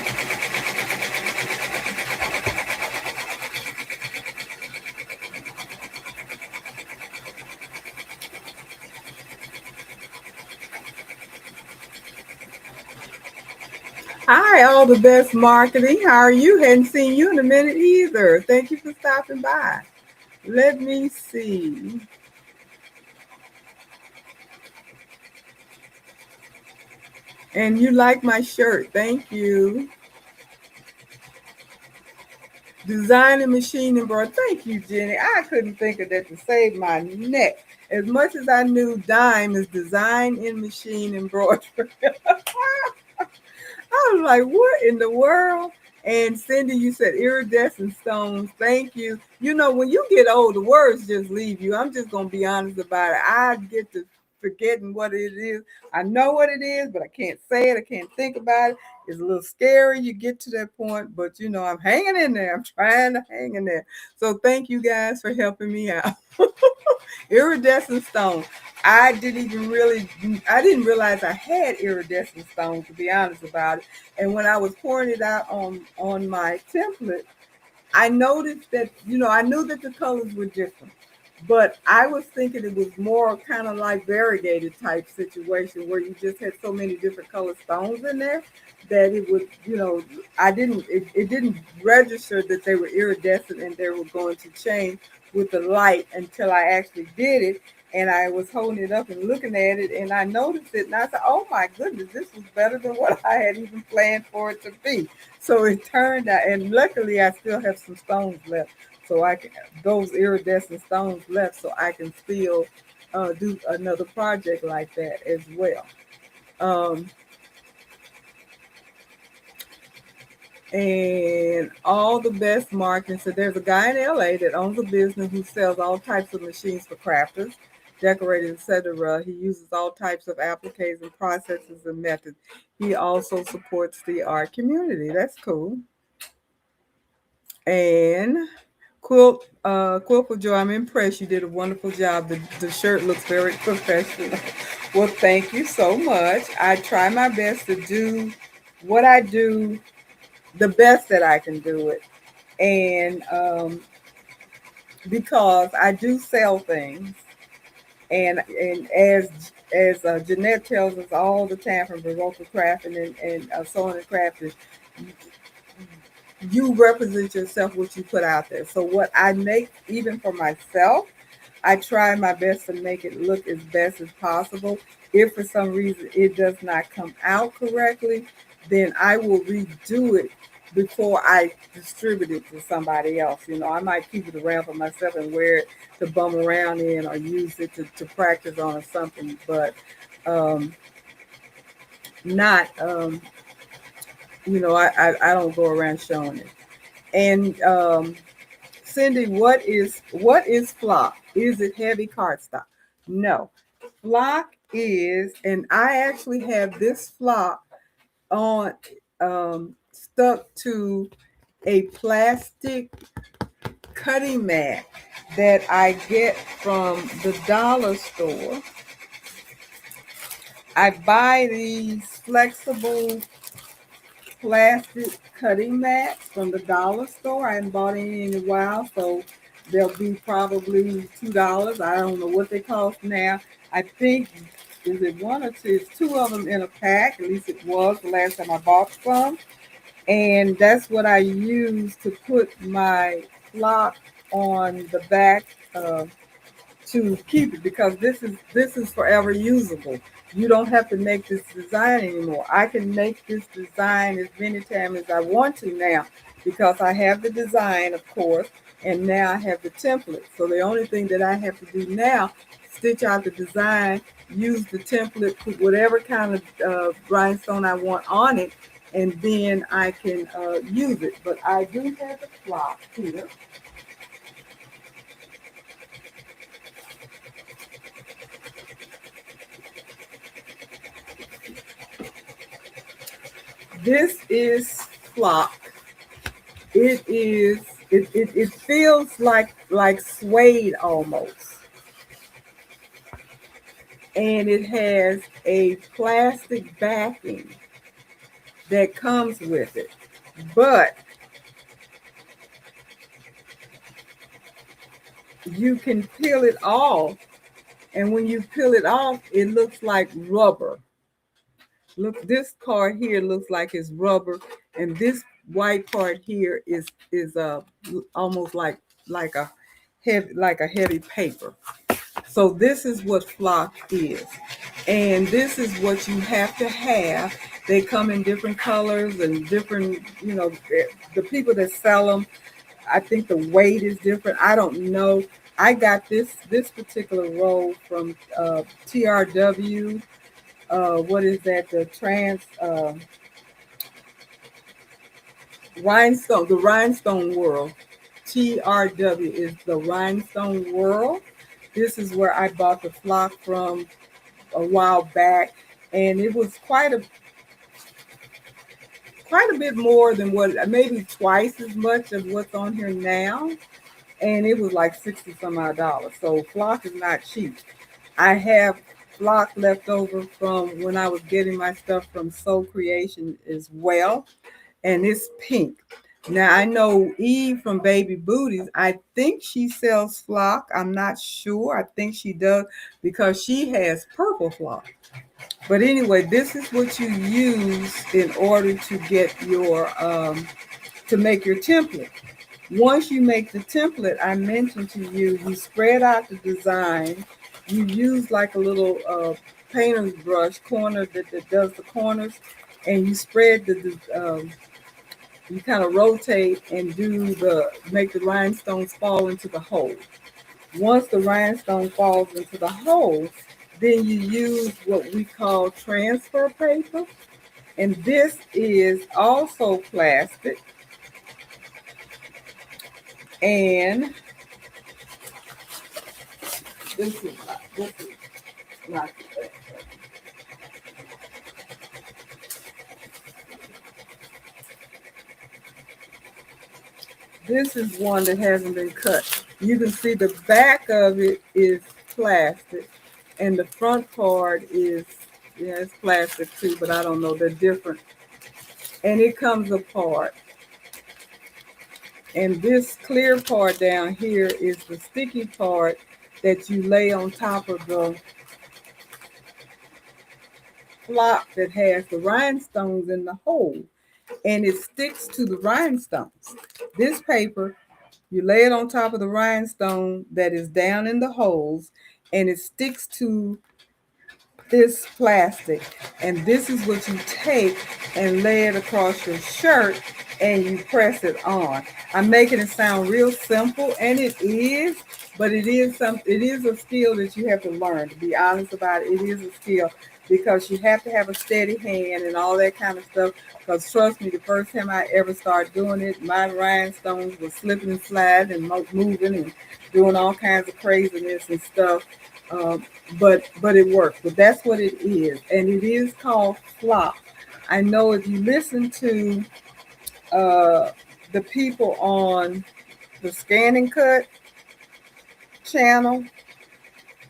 Hi, all the best marketing. How are you? Hadn't seen you in a minute either. Thank you for stopping by. Let me see. And you like my shirt. Thank you. Design and machine embroidery. Thank you, Jenny. I couldn't think of that to save my neck. As much as I knew dime is design and machine embroidery. I was like, what in the world? And Cindy, you said iridescent stones. Thank you. You know, when you get old, the words just leave you. I'm just going to be honest about it. I get to forgetting what it is. I know what it is, but I can't say it. I can't think about it. It's a little scary. You get to that point, but you know, I'm hanging in there. I'm trying to hang in there. So thank you guys for helping me out. Iridescent stone. I didn't realize I had iridescent stone, to be honest about it. And when I was pouring it out on my template, I noticed that, I knew that the colors were different, but I was thinking it was more kind of like variegated type situation where you just had so many different color stones in there that it would, it didn't register that they were iridescent and they were going to change with the light until I actually did it. And I was holding it up and looking at it, and I noticed it, and I said, "Oh my goodness, this was better than what I had even planned for it to be." So it turned out, and luckily I still have some stones left, so I can those iridescent stones left, so I can still do another project like that as well. Um, and all the best marketing. So there's a guy in LA that owns a business who sells all types of machines for crafters, decorators, etc. He uses all types of appliques and processes and methods. He also supports the art community. That's cool. And Quilt for Joy, I'm impressed. You did a wonderful job. The shirt looks very professional. Well, thank you so much. I try my best to do what I do the best that I can do it. And because I do sell things, and as Jeanette tells us all the time from Baroque Crafting and Sewing and Crafting, you represent yourself what you put out there. So what I make, even for myself, I try my best to make it look as best as possible. If for some reason it does not come out correctly, then I will redo it before I distribute it to somebody else. I might keep it around for myself and wear it to bum around in or use it to practice on or something, but um, not, I don't go around showing it. And Cindy, what is flock? Is it heavy cardstock? No. Flock is, and I actually have this flock on stuck to a plastic cutting mat that I get from the dollar store. I buy these flexible plastic cutting mats from the dollar store. I haven't bought any in a while, so they'll be probably $2. I don't know what they cost now. I think, is it one or two? It's two of them in a pack. At least it was the last time I bought some. And that's what I use to put my flock on the back to keep it, because this is forever usable. You don't have to make this design anymore. I can make this design as many times as I want to now, because I have the design, of course, and now I have the template. So the only thing that I have to do now, stitch out the design, use the template, put whatever kind of rhinestone I want on it, and then I can use it. But I do have the flock here. This is flock. It is. It feels like suede almost, and it has a plastic backing that comes with it. But you can peel it off, and when you peel it off, it looks like rubber. Look, this part here looks like it's rubber, and this white part here is almost like a heavy paper. So this is what flock is. And this is what you have to have. They come in different colors and different, the people that sell them, I think the weight is different. I don't know. I got this particular roll from TRW. What is that? The rhinestone, the rhinestone world. TRW is the rhinestone world. This is where I bought the flock from a while back, and it was quite a bit more than what, maybe twice as much of what's on here now, and it was like 60 some odd dollars. So flock is not cheap. I have flock left over from when I was getting my stuff from Soul Creation as well, and it's pink. Now I know Eve from Baby Booties. I think she sells flock. I'm not sure. I think she does, because she has purple flock. But anyway, this is what you use in order to get your to make your template. Once you make the template, I mentioned to you, you spread out the design. You use like a little painter's brush corner that does the corners, and you spread you kind of rotate and make the rhinestones fall into the hole. Once the rhinestone falls into the hole, then you use what we call transfer paper. And this is also plastic. And this is not this is one that hasn't been cut. You can see the back of it is plastic, and the front part is, yeah, it's plastic too, but I don't know, they're different. And it comes apart. And this clear part down here is the sticky part that you lay on top of the flock that has the rhinestones in the hole, and it sticks to the rhinestones. This paper, you lay it on top of the rhinestone that is down in the holes, and it sticks to this plastic. And this is what you take and lay it across your shirt, and you press it on. I'm making it sound real simple, and it is, but it is a skill that you have to learn. To be honest about it, it is a skill because you have to have a steady hand and all that kind of stuff. Because trust me, the first time I ever started doing it, my rhinestones were slipping and sliding and moving and doing all kinds of craziness and stuff. Um, but it works. But that's what it is, and it is called flop. I know if you listen to uh, the people on the Scan and Cut channel,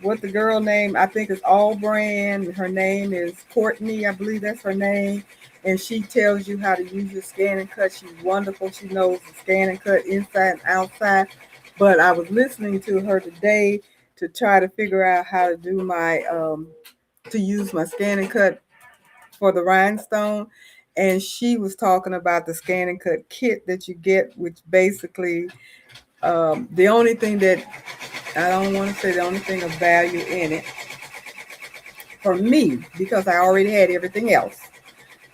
what the girl name, I think it's All Brand. Her name is Courtney, I believe that's her name. And she tells you how to use your Scan and Cut. She's wonderful. She knows the Scan and Cut inside and outside. But I was listening to her today to try to figure out how to do to use my Scan and Cut for the rhinestone. And she was talking about the Scan and Cut kit that you get, which basically the only thing that I don't want to say the only thing of value in it for me, because I already had everything else.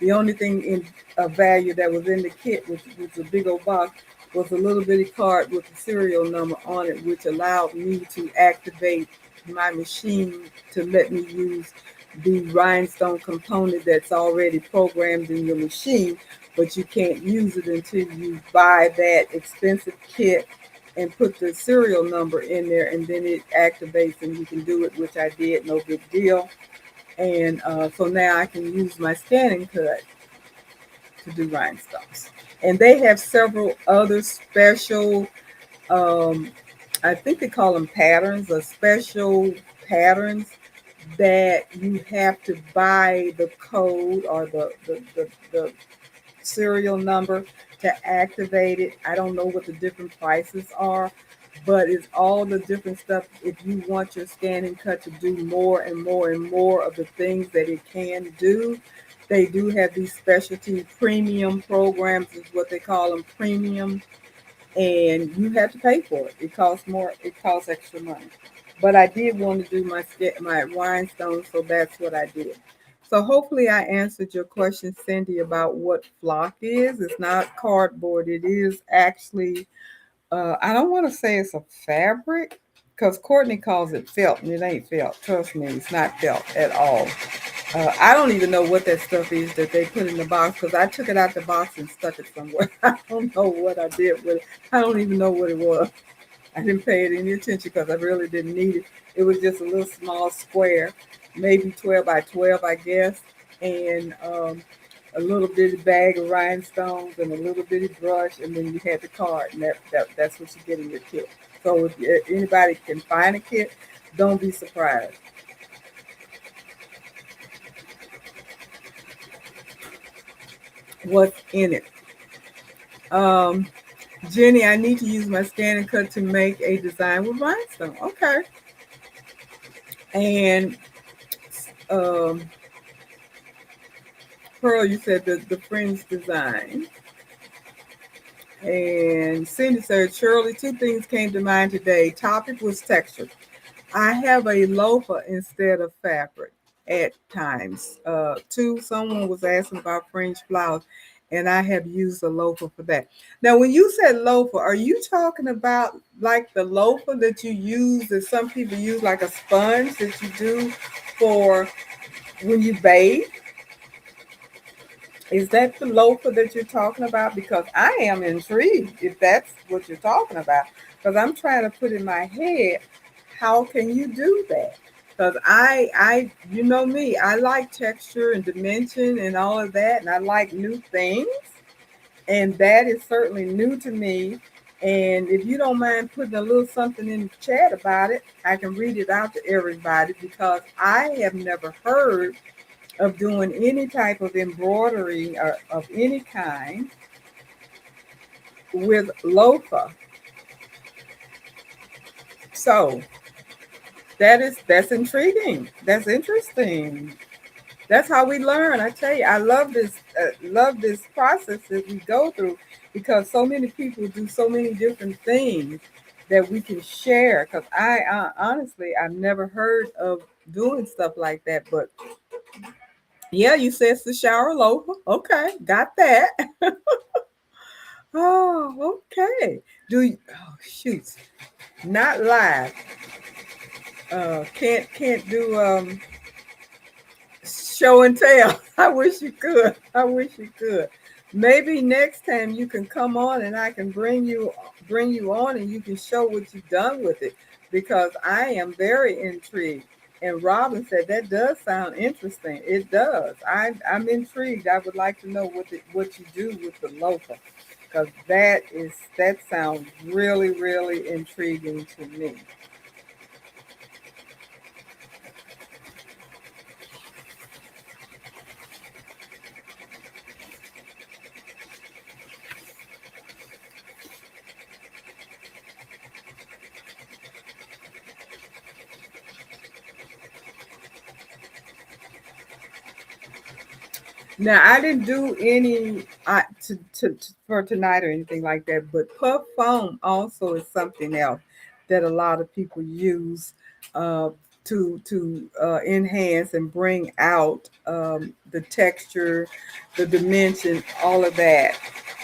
The only thing in of value that was in the kit, which was a big old box, was a little bitty card with the serial number on it, which allowed me to activate my machine to let me use the rhinestone component that's already programmed in your machine, but you can't use it until you buy that expensive kit and put the serial number in there, and then it activates and you can do it, which I did, no big deal. And so now I can use my scanning cut to do rhinestones. And they have several other special, um, I think they call them patterns or special patterns that you have to buy the code or the serial number to activate it. I don't know what the different prices are, but it's all the different stuff. If you want your scanning cut to do more and more and more of the things that it can do, they do have these specialty premium programs, is what they call them, premium, and you have to pay for it. It costs more. It costs extra money. But I did want to do my rhinestones, so that's what I did. So hopefully I answered your question, Cindy, about what flock is. It's not cardboard. It is actually. I don't want to say it's a fabric because Courtney calls it felt, and it ain't felt. Trust me, it's not felt at all. I don't even know what that stuff is that they put in the box because I took it out the box and stuck it somewhere. I don't know what I did with it. I don't even know what it was. I didn't pay it any attention because I really didn't need it. It was just a little small square, maybe 12 by 12, I guess, and a little bitty bag of rhinestones and a little bitty brush, and then you had the card, and that's what you get in your kit. So if anybody can find a kit, don't be surprised. What's in it? Um, Jenny, I need to use my scan and cut to make a design with rhinestone. Okay. And um, Pearl, you said the Friends design. And Cindy said, Shirley, two things came to mind today. Topic was texture. I have a loafer instead of fabric at times. Two, someone was asking about French flowers, and I have used a loafer for that. Now, when you said loafer, are you talking about like the loafer that you use that some people use, like a sponge that you do for when you bathe? Is that the loafer that you're talking about? Because I am intrigued if that's what you're talking about. Because I'm trying to put in my head, how can you do that? Because you know me, I like texture and dimension and all of that, and I like new things, and that is certainly new to me. And if you don't mind putting a little something in the chat about it, I can read it out to everybody because I have never heard of doing any type of embroidery or of any kind with loafer. So that's intriguing. That's interesting. That's how we learn. I tell you, I love this process that we go through because so many people do so many different things that we can share. Because I honestly, I've never heard of doing stuff like that. But yeah, you said it's the shower loafer. Okay, got that. Oh, okay. Do you, oh shoot, not live. Can't do show and tell. I wish you could. I wish you could. Maybe next time you can come on and I can bring you on and you can show what you've done with it because I am very intrigued. And Robin said that does sound interesting. It does. I'm intrigued. I would like to know what you do with the local because that sounds really really intriguing to me. Now I didn't do any for tonight or anything like that, but puff foam also is something else that a lot of people use uh, to enhance and bring out the texture, the dimension, all of that.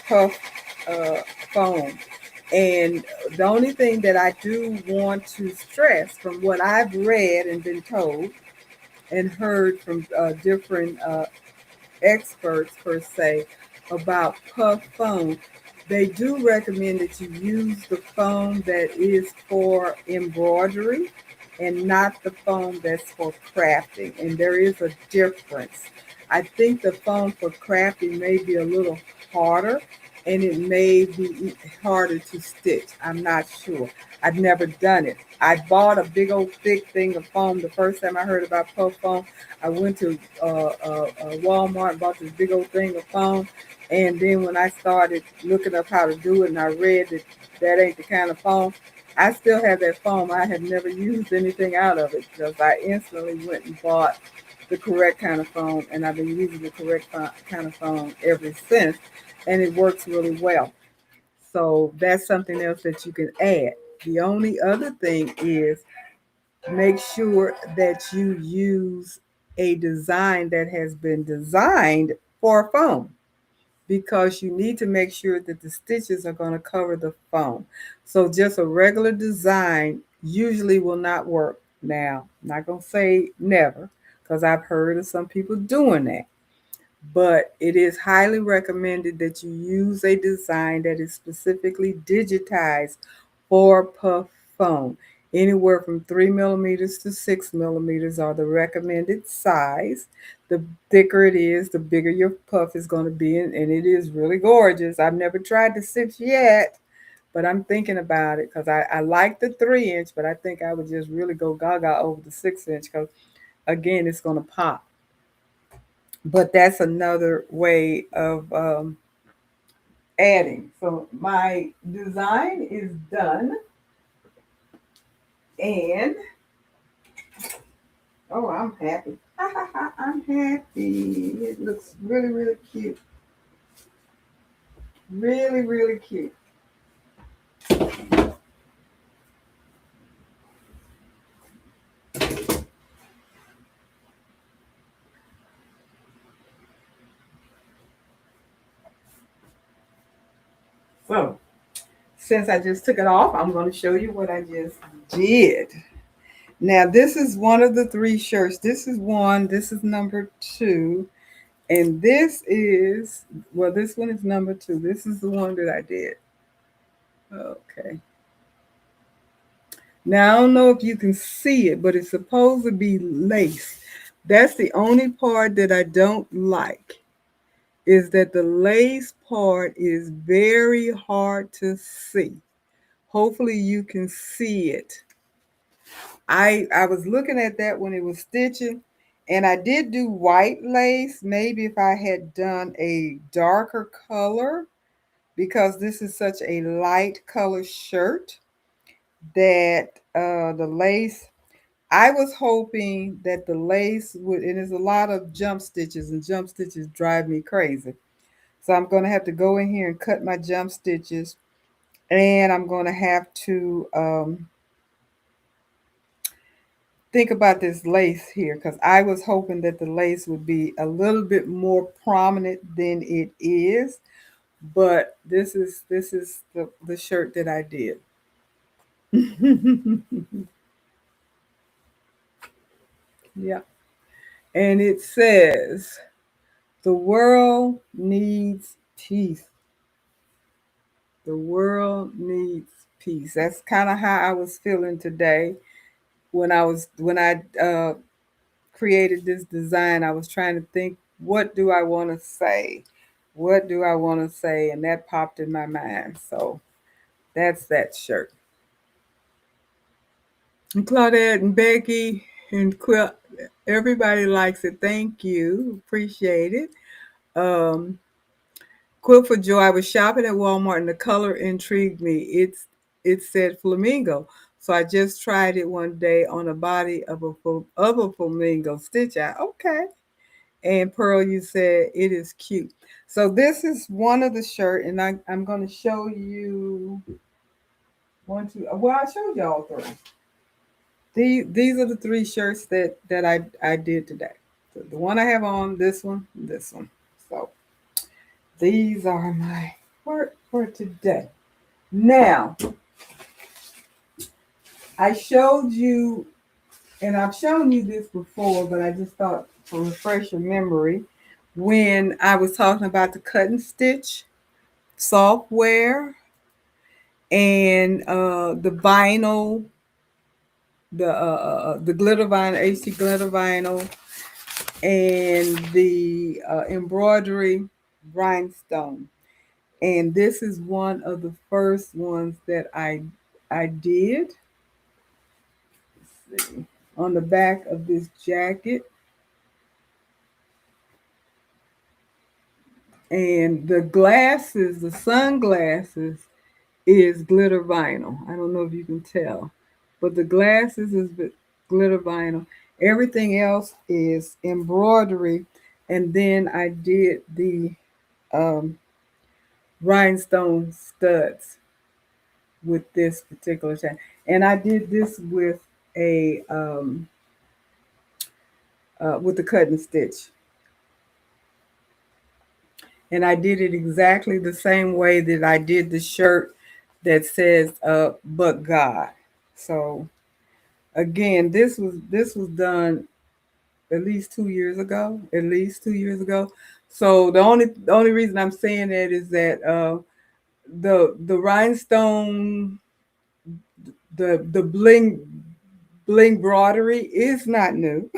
Puff uh, foam. And the only thing that I do want to stress from what I've read and been told and heard from different experts per se about puff foam. They do recommend that you use the foam that is for embroidery and not the foam that's for crafting. And there is a difference. I think the foam for crafting may be a little harder and it may be harder to stitch. I'm not sure. I've never done it. I bought a big old thick thing of foam the first time I heard about puff foam. I went to Walmart and bought this big old thing of foam. And then when I started looking up how to do it and I read that that ain't the kind of foam, I still have that foam. I have never used anything out of it because I instantly went and bought the correct kind of foam and I've been using the correct kind of foam ever since. And it works really well. So that's something else that you can add. The only other thing is make sure that you use a design that has been designed for foam because you need to make sure that the stitches are going to cover the foam. So just a regular design usually will not work. Now, I'm not going to say never because I've heard of some people doing that, but it is highly recommended that you use a design that is specifically digitized for puff foam. Anywhere from 3 millimeters to 6 millimeters are the recommended size. The thicker it is, the bigger your puff is going to be, and it is really gorgeous. I've never tried the 6 yet, but I'm thinking about it because I like the 3 inch, but I think I would just really go gaga over the 6 inch because, again, it's going to pop. But that's another way of adding. So my design is done, and oh, I'm happy. I'm happy. It looks really, really cute. Really, really cute. So, since I just took it off, I'm going to show you what I just did. Now, this is one of the three shirts. This is one, this is number two, and this is, well, this one is number two. This is the one that I did. Okay. Now, I don't know if you can see it, but it's supposed to be lace. That's the only part that I don't like is that the lace part is very hard to see. Hopefully you can see it. I was looking at that when it was stitching and I did do white lace. Maybe if I had done a darker color because this is such a light color shirt that the lace I was hoping that the lace would, and there's a lot of jump stitches, and jump stitches drive me crazy. So I'm going to have to go in here and cut my jump stitches, and I'm going to have to think about this lace here because I was hoping that the lace would be a little bit more prominent than it is but this is the shirt that I did. Yeah. And it says, the world needs peace. The world needs peace. That's kind of how I was feeling today when I created this design. I was trying to think, what do I want to say? What do I want to say? And that popped in my mind. So that's that shirt. And Claudette and Becky and Quill, everybody likes it. Thank you. Appreciate it. Um, Quill for Joy. I was shopping at Walmart and the color intrigued me. It said flamingo. So I just tried it one day on a body of a flamingo stitch out. Okay. And Pearl, you said it is cute. So this is one of the shirt, and I'm going to show you one, two. Well, I showed y'all three. These are the three shirts that I did today. So the one I have on, this one, and this one. So these are my work for today. Now, I showed you, and I've shown you this before, but I just thought to refresh your memory, when I was talking about the cut and stitch software and the vinyl, the glitter vinyl, HT glitter vinyl, and the embroidery rhinestone. And this is one of the first ones that I did. Let's see, on the back of this jacket. And the glasses, the sunglasses, is glitter vinyl. I don't know if you can tell, but the glasses is glitter vinyl. Everything else is embroidery. And then I did the um, rhinestone studs with this particular chain. And I did this with the cut and stitch. And I did it exactly the same way that I did the shirt that says but God. So again, this was done at least 2 years ago. At least 2 years ago. So the only reason I'm saying that is that the rhinestone, the bling broderie is not new.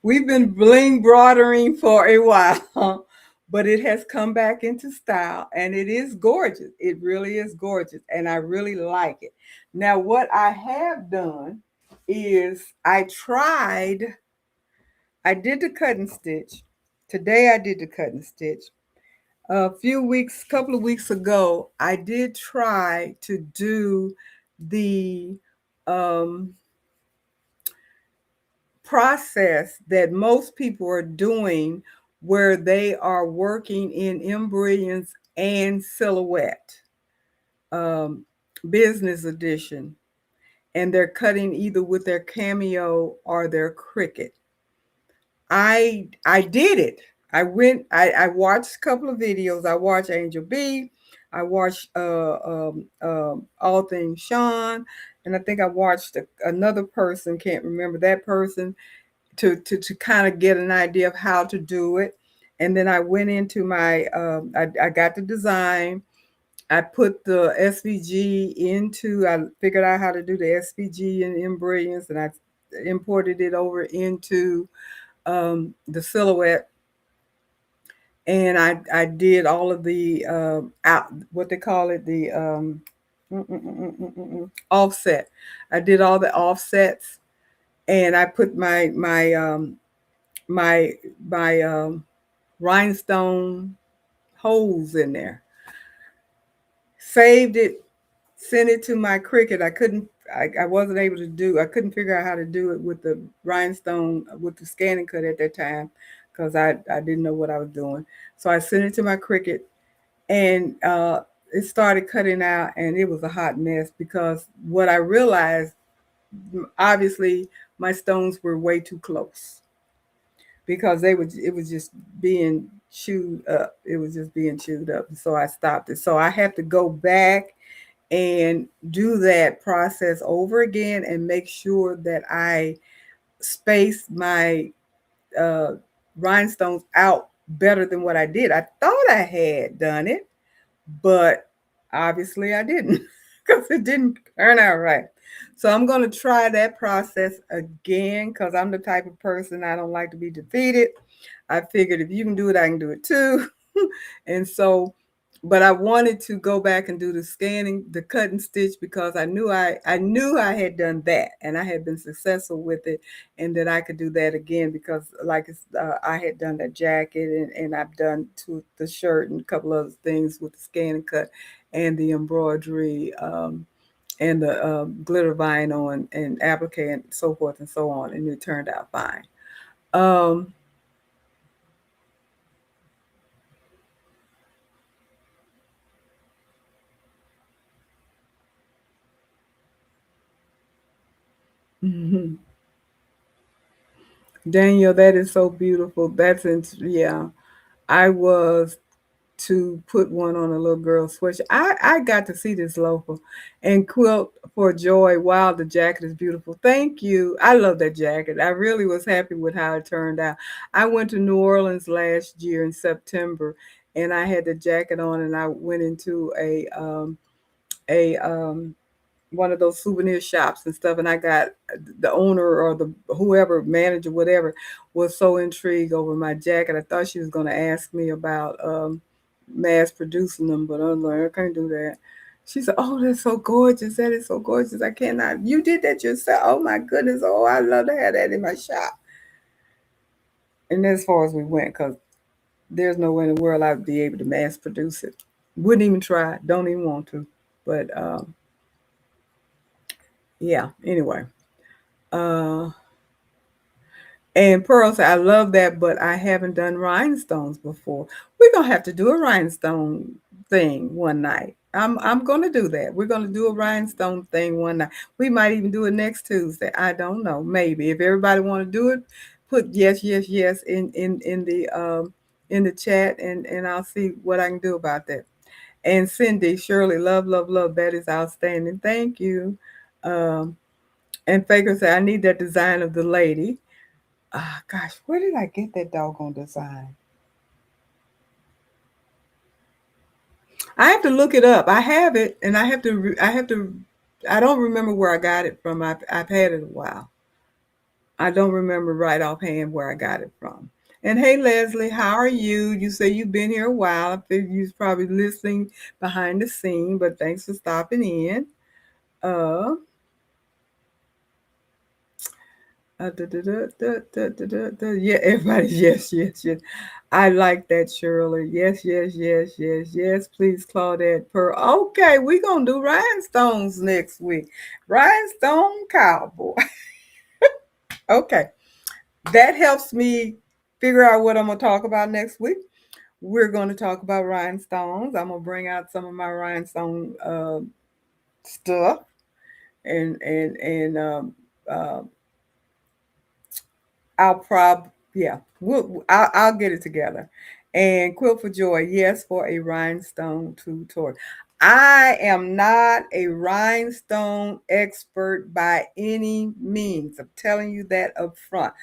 We've been bling brodering for a while, but it has come back into style and it is gorgeous. It really is gorgeous. And I really like it. Now, what I have done is I did the cut and stitch. Today I did the cut and stitch. Couple of weeks ago, I did try to do the um, process that most people are doing where they are working in embryons and silhouette, um, business edition, and they're cutting either with their Cameo or their Cricut. I did it. I watched a couple of videos. I watched Angel B. I watched All Things Sean, and I think I watched another person, can't remember that person, to kind of get an idea of how to do it. And then I went into I got the design. I put the SVG I figured out how to do the SVG and embryons, and I imported it over into the silhouette. And I did all of the what they call it, the offset. I did all the offsets, and I put my rhinestone holes in there. Saved it, sent it to my Cricut. I wasn't able to do. I couldn't figure out how to do it with the rhinestone with the scanning cut at that time because I didn't know what I was doing. So I sent it to my Cricut, and it started cutting out, and it was a hot mess because what I realized, obviously, my stones were way too close because it was just being chewed up. It was just being chewed up. So I stopped it. So I have to go back and do that process over again and make sure that I space my uh, rhinestones out better than what I did. I thought I had done it, but obviously I didn't because it didn't turn out right. So I'm going to try that process again because I'm the type of person I don't like to be defeated. I figured if you can do it, I can do it too. And so, but I wanted to go back and do the scanning, the cut and stitch because I knew I had done that and I had been successful with it, and that I could do that again because I had done that jacket and I've done to the shirt and a couple other things with the scan and cut and the embroidery and the glitter vinyl and applique and so forth and so on, and it turned out fine. Um, Daniel, that is so beautiful. Yeah. I was to put one on a little girl's sweatshirt. I got to see this loafer and quilt for joy. Wow, the jacket is beautiful. Thank you. I love that jacket. I really was happy with how it turned out. I went to New Orleans last year in September and I had the jacket on and I went into a one of those souvenir shops and stuff, and I got the owner or the whoever manager whatever was so intrigued over my jacket. I thought she was going to ask me about mass producing them, but I was like, I can't do that. She said, "Oh, that's so gorgeous. That is so gorgeous. I cannot. You did that yourself. Oh my goodness. Oh, I love to have that in my shop." And as far as we went, because there's no way in the world I'd be able to mass produce it. Wouldn't even try. Don't even want to. But yeah. Anyway. Uh, And Pearl said, I love that, but I haven't done rhinestones before. We're gonna have to do a rhinestone thing one night. I'm gonna do that. We're gonna do a rhinestone thing one night. We might even do it next Tuesday. I don't know. Maybe if everybody want to do it, put yes, yes, yes in the chat, and I'll see what I can do about that. And Cindy, Shirley, love, love, love. That is outstanding. Thank you. Um, and Faker said, I need that design of the lady. Ah, gosh, where did I get that doggone design? I have to look it up. I have it, and I don't remember where I got it from. I've had it a while. I don't remember right offhand where I got it from. And hey, Leslie, how are you? You say you've been here a while. I think you're probably listening behind the scene, but thanks for stopping in. Uh, yeah, everybody, yes, yes, yes. I like that, Shirley. Yes, yes, yes, yes, yes. Please, Claudette Per. Okay, we're gonna do rhinestones next week. Rhinestone cowboy. Okay, that helps me figure out what I'm gonna talk about next week. We're gonna talk about rhinestones. I'm gonna bring out some of my rhinestone stuff and uh, yeah, I'll get it together. And Quilt for Joy, yes, for a rhinestone tutorial. I am not a rhinestone expert by any means. I'm telling you that up front.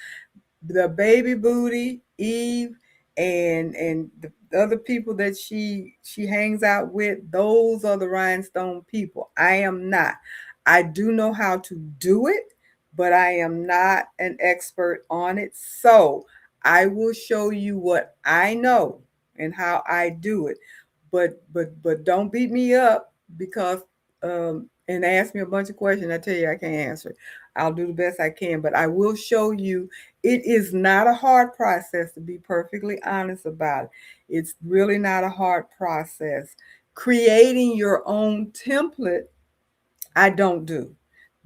The baby booty, Eve, and the other people that she hangs out with, those are the rhinestone people. I am not. I do know how to do it, but I am not an expert on it. So I will show you what I know and how I do it. But don't beat me up because and ask me a bunch of questions. I tell you I can't answer. I'll do the best I can, but I will show you it is not a hard process, to be perfectly honest about it. It's really not a hard process. Creating your own template, I don't do.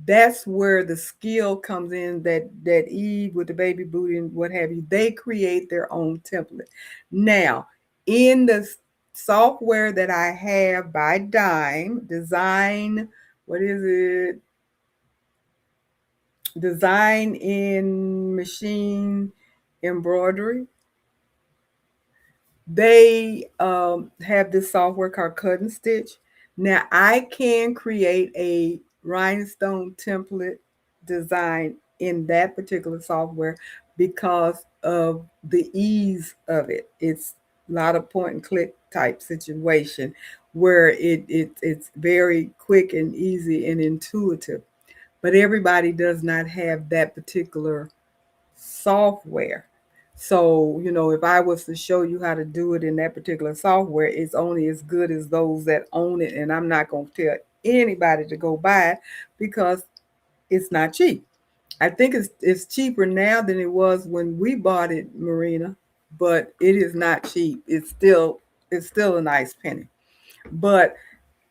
That's where the skill comes in, that Eve with the baby booty and what have you, they create their own template. Now, in the software that I have by Dime, what is it? Design in machine embroidery. They have this software called Cut and Stitch. Now I can create a rhinestone template design in that particular software because of the ease of it. It's a lot of point and click type situation where it's very quick and easy and intuitive. But everybody does not have that particular software. So, if I was to show you how to do it in that particular software, it's only as good as those that own it. And I'm not going to tell anybody to go buy it because it's not cheap. I think it's cheaper now than it was when we bought it, Marina, but it is not cheap. It's still a nice penny. But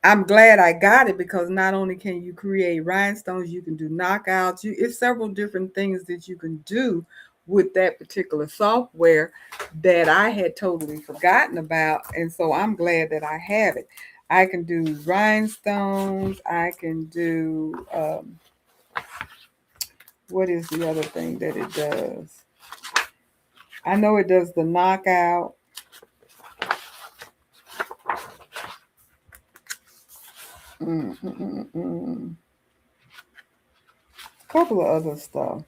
I'm glad I got it because not only can you create rhinestones, you can do knockouts. It's several different things that you can do with that particular software that I had totally forgotten about. And so I'm glad that I have it. I can do rhinestones. I can do, what is the other thing that it does? I know it does the knockout. A couple of other stuff.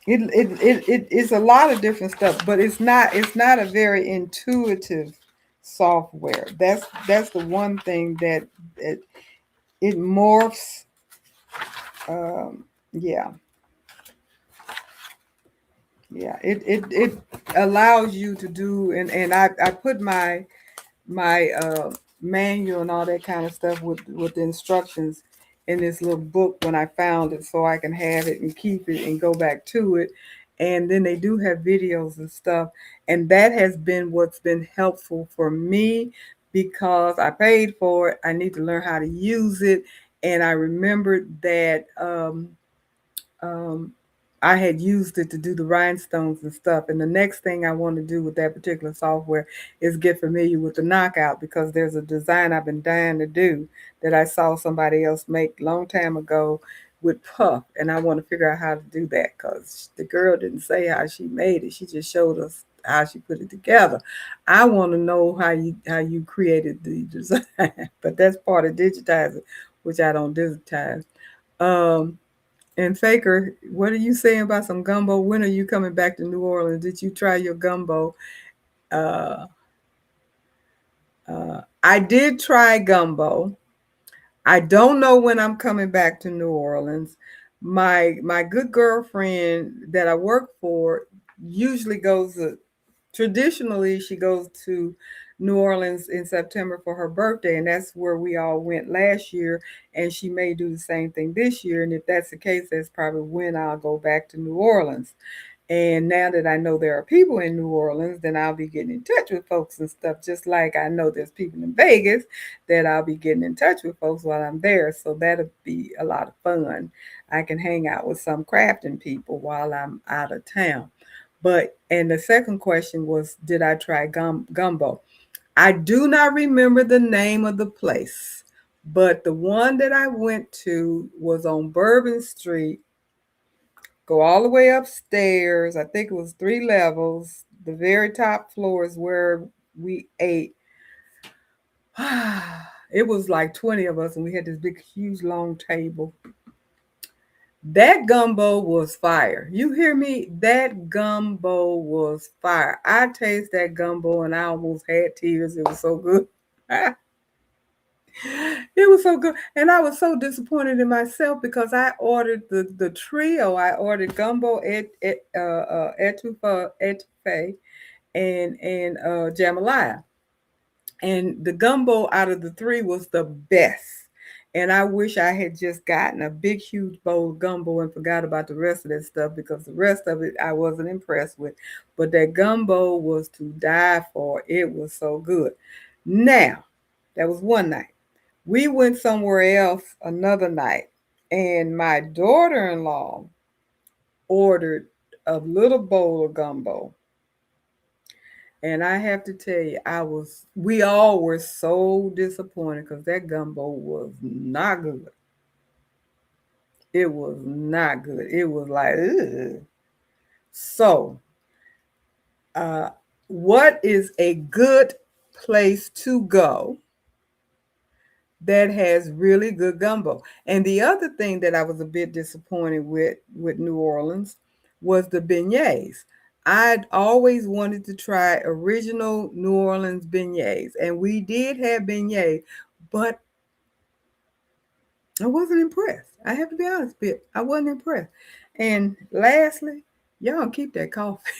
It's a lot of different stuff, but it's not a very intuitive software. That's the one thing that it morphs. Yeah, yeah. It allows you to do, and I put my manual and all that kind of stuff with the instructions in this little book when I found it, so I can have it and keep it and go back to it. And then they do have videos and stuff, and that has been what's been helpful for me because I paid for it. I need to learn how to use it, and I remembered that um, I had used it to do the rhinestones and stuff. And the next thing I want to do with that particular software is get familiar with the knockout because there's a design I've been dying to do that I saw somebody else make a long time ago with puff. And I want to figure out how to do that because the girl didn't say how she made it. She just showed us how she put it together. I want to know how you created the design, but that's part of digitizing, which I don't digitize. Um, and Faker, what are you saying about some gumbo? When are you coming back to New Orleans? Did you try your gumbo? Uh, I did try gumbo. I don't know when I'm coming back to New Orleans. My good girlfriend that I work for usually goes traditionally she goes to New Orleans in September for her birthday, and that's where we all went last year. And she may do the same thing this year. And if that's the case, that's probably when I'll go back to New Orleans. And now that I know there are people in New Orleans, then I'll be getting in touch with folks and stuff, just like I know there's people in Vegas that I'll be getting in touch with folks while I'm there. So that'll be a lot of fun. I can hang out with some crafting people while I'm out of town. And the second question was, did I try gumbo? I do not remember the name of the place, but the one that I went to was on Bourbon Street. Go all the way upstairs. I think it was 3 levels. The very top floor is where we ate. It was like 20 of us, and we had this big, huge, long table. That gumbo was fire. You hear me? That gumbo was fire. I tasted that gumbo and I almost had tears. It was so good. It was so good. And I was so disappointed in myself because I ordered the trio. I ordered gumbo, etouffee, and jambalaya. And the gumbo out of the three was the best. And I wish I had just gotten a big, huge bowl of gumbo and forgot about the rest of that stuff because the rest of it I wasn't impressed with. But that gumbo was to die for. It was so good. Now, that was one night. We went somewhere else another night, and my daughter in law ordered a little bowl of gumbo. And I have to tell you, we all were so disappointed because that gumbo was not good. It was not good. It was like, ugh. So, what is a good place to go that has really good gumbo? And the other thing that I was a bit disappointed with New Orleans was the beignets. I'd always wanted to try original New Orleans beignets, and we did have beignets, but I wasn't impressed. I have to be honest, bit. I wasn't impressed. And lastly, y'all keep that coffee.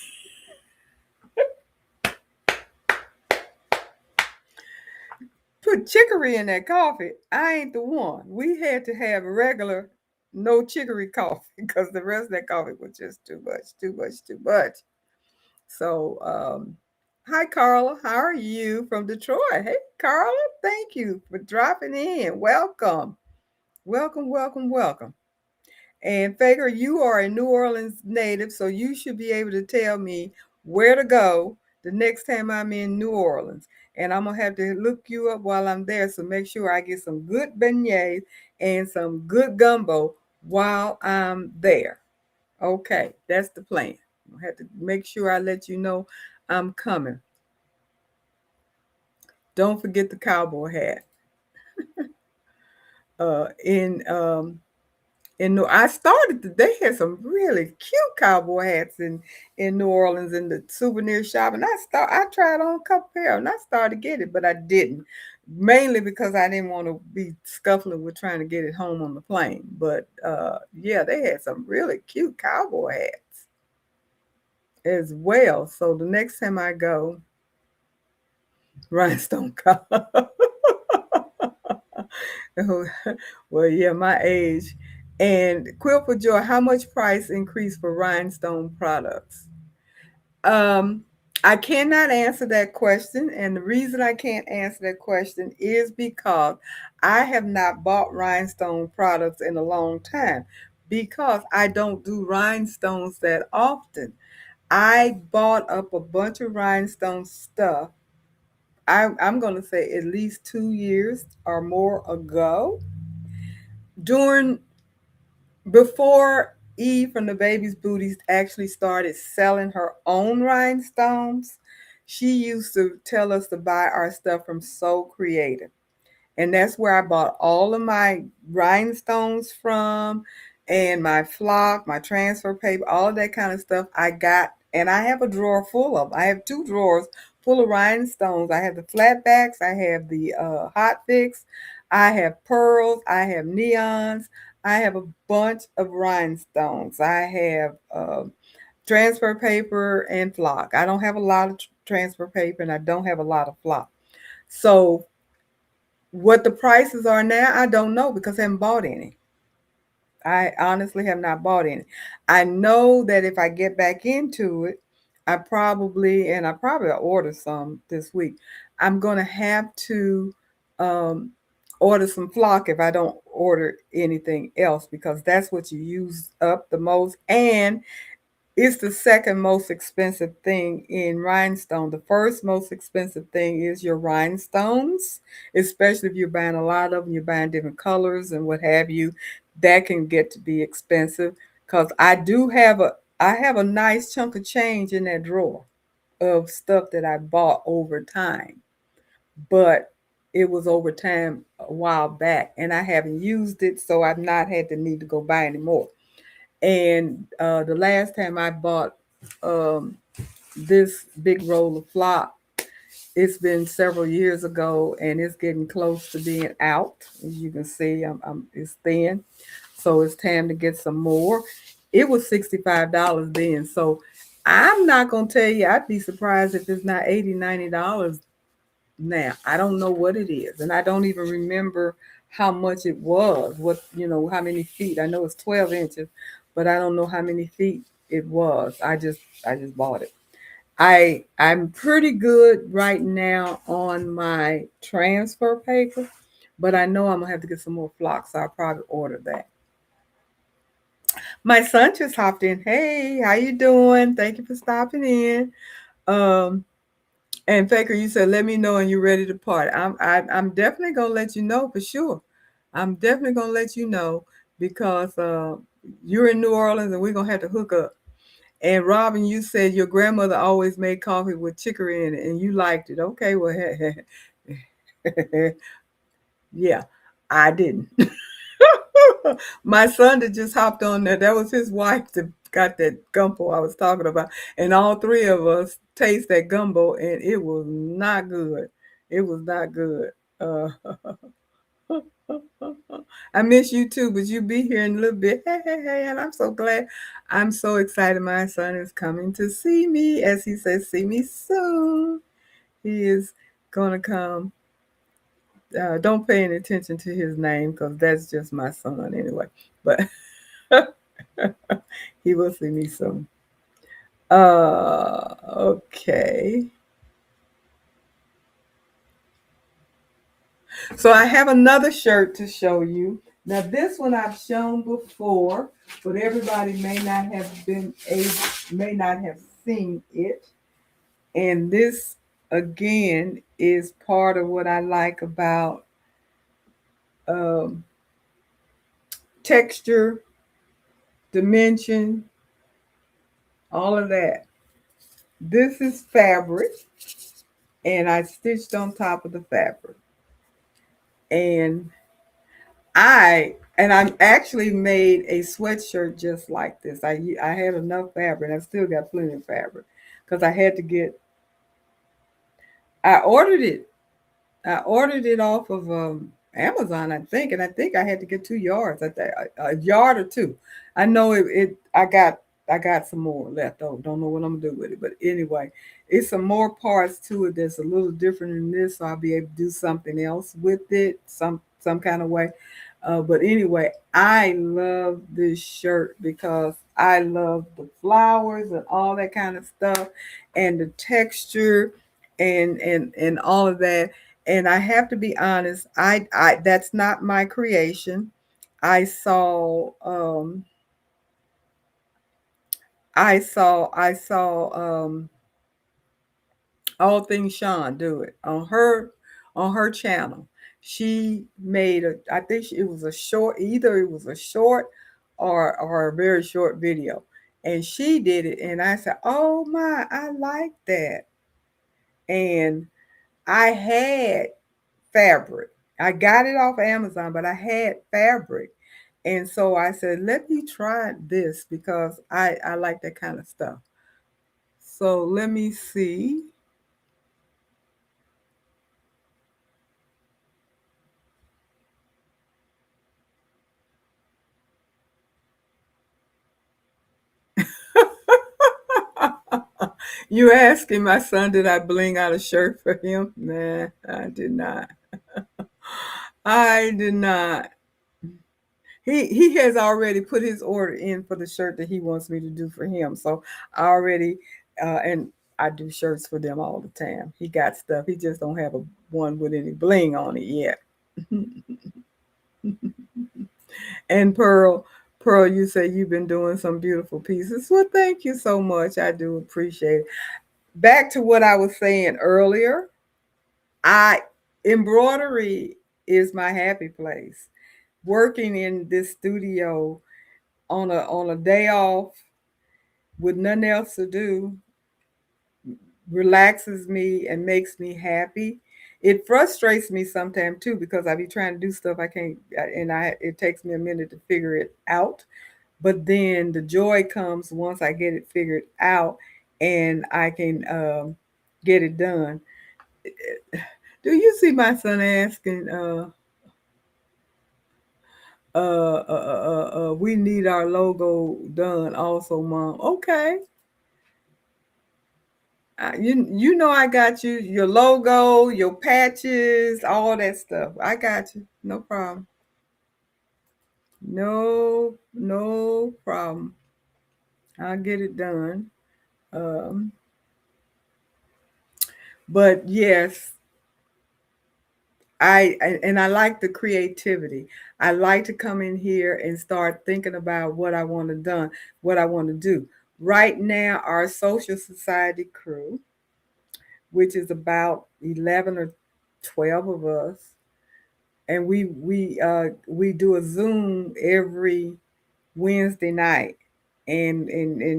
Put chicory in that coffee. I ain't the one. We had to have regular, no chicory coffee because the rest of that coffee was just too much, too much, too much. So, hi Carla, how are you from Detroit? Hey Carla, thank you for dropping in. Welcome, welcome, welcome, welcome. And Faker, you are a New Orleans native, so you should be able to tell me where to go the next time I'm in New Orleans. And I'm gonna have to look you up while I'm there, so make sure I get some good beignets and some good gumbo while I'm there. Okay, that's the plan. I have to make sure I let you know I'm coming. Don't forget the cowboy hat. In I started. They had some really cute cowboy hats in New Orleans in the souvenir shop, and I tried on a couple pair, and I started to get it, but I didn't, mainly because I didn't want to be scuffling with trying to get it home on the plane. But yeah, they had some really cute cowboy hats as well. So the next time I go, rhinestone collar. Well, yeah, my age. And Quill for Joy, how much price increase for rhinestone products? Um, I cannot answer that question. And the reason I can't answer that question is because I have not bought rhinestone products in a long time because I don't do rhinestones that often. I bought up a bunch of rhinestone stuff. I'm going to say at least 2 years or more ago during before Eve from the Baby's Booties actually started selling her own rhinestones. She used to tell us to buy our stuff from So Creative. And that's where I bought all of my rhinestones from and my flock, my transfer paper, all of that kind of stuff I got. And I have a drawer full of them. I have two drawers full of rhinestones. I have the flatbacks, I have the hot fix, I have pearls, I have neons, I have a bunch of rhinestones. I have transfer paper and flock. I don't have a lot of transfer paper and I don't have a lot of flock. So what the prices are now, I don't know because I haven't bought any. I honestly have not bought any. I know that if I get back into it, I probably order some this week. I'm going to have to um, order some flock if I don't order anything else because that's what you use up the most. And it's the second most expensive thing in rhinestone. The first most expensive thing is your rhinestones, especially if you're buying a lot of them, you're buying different colors and what have you. That can get to be expensive because I have a nice chunk of change in that drawer of stuff that I bought over time. But it was over time a while back and I haven't used it, so I've not had the need to go buy anymore. And the last time I bought um, this big roll of flock, it's been several years ago, and it's getting close to being out. As you can see, it's thin, so it's time to get some more. It was $65 then, so I'm not gonna tell you. I'd be surprised if it's not $80, $90 now. I don't know what it is, and I don't even remember how much it was. How many feet? I know it's 12 inches, but I don't know how many feet it was. I just bought it. I'm pretty good right now on my transfer paper, but I know I'm gonna have to get some more flocks. So I'll probably order that. My son just hopped in. Hey, how you doing? Thank you for stopping in. Um, And Faker, you said, let me know when you're ready to party. I'm definitely gonna let you know for sure. I'm definitely gonna let you know because you're in New Orleans and we're gonna have to hook up. And Robin, you said your grandmother always made coffee with chicory in it, and you liked it. Okay, well, yeah, I didn't. My son that just hopped on there, that was his wife that got that gumbo I was talking about. And all three of us taste that gumbo, and it was not good. It was not good. Uh, I miss you too, but you be here in a little bit. Hey, hey, hey, and I'm so glad. I'm so excited. My son is coming to see me, as he says, see me soon. He is gonna come. Don't pay any attention to his name because that's just my son anyway. But he will see me soon. Okay. So I have another shirt to show you. Now this one I've shown before, but everybody may not have seen it. And this again is part of what I like about um, texture, dimension, all of that. This is fabric, and I stitched on top of the fabric. And I'm actually made a sweatshirt just like this. I had enough fabric. I still got plenty of fabric because I had to get. I ordered it. I ordered it off of Amazon, I think, and I think I had to get 2 yards. I think a yard or two. I know it. I got some more left. Oh, don't know what I'm gonna do with it, but anyway, it's some more parts to it that's a little different than this, so I'll be able to do something else with it, some kind of way. But anyway, I love this shirt because I love the flowers and all that kind of stuff, and the texture, and all of that. And I have to be honest, I that's not my creation. I saw I saw all things Sean do it on her channel. She made I think it was a short, either it was a short or a very short video. And she did it, and I said, "Oh my, I like that." And I had fabric. I got it off Amazon, but I had fabric. And so I said, let me try this because I like that kind of stuff. So let me see. You asking my son, did I bling out a shirt for him? Nah, I did not. I did not. He has already put his order in for the shirt that he wants me to do for him. So I already and I do shirts for them all the time. He got stuff. He just don't have a one with any bling on it yet. And Pearl, you say you've been doing some beautiful pieces. Well, thank you so much. I do appreciate it. Back to what I was saying earlier. I embroidery is my happy place. Working in this studio on a day off with nothing else to do relaxes me and makes me happy. It frustrates me sometimes too because I be trying to do stuff I can't, and I it takes me a minute to figure it out. But then the joy comes once I get it figured out and I can get it done. Do you see my son asking? We need our logo done also, Mom. Okay. You know I got you your logo, your patches, all that stuff. I got you. No problem. No problem. I'll get it done. Um, but yes, and I like the creativity. I like to come in here and start thinking about what I want to done, what I want to do. Right now, our social society crew, which is about 11 or 12 of us, and we do a Zoom every Wednesday night. and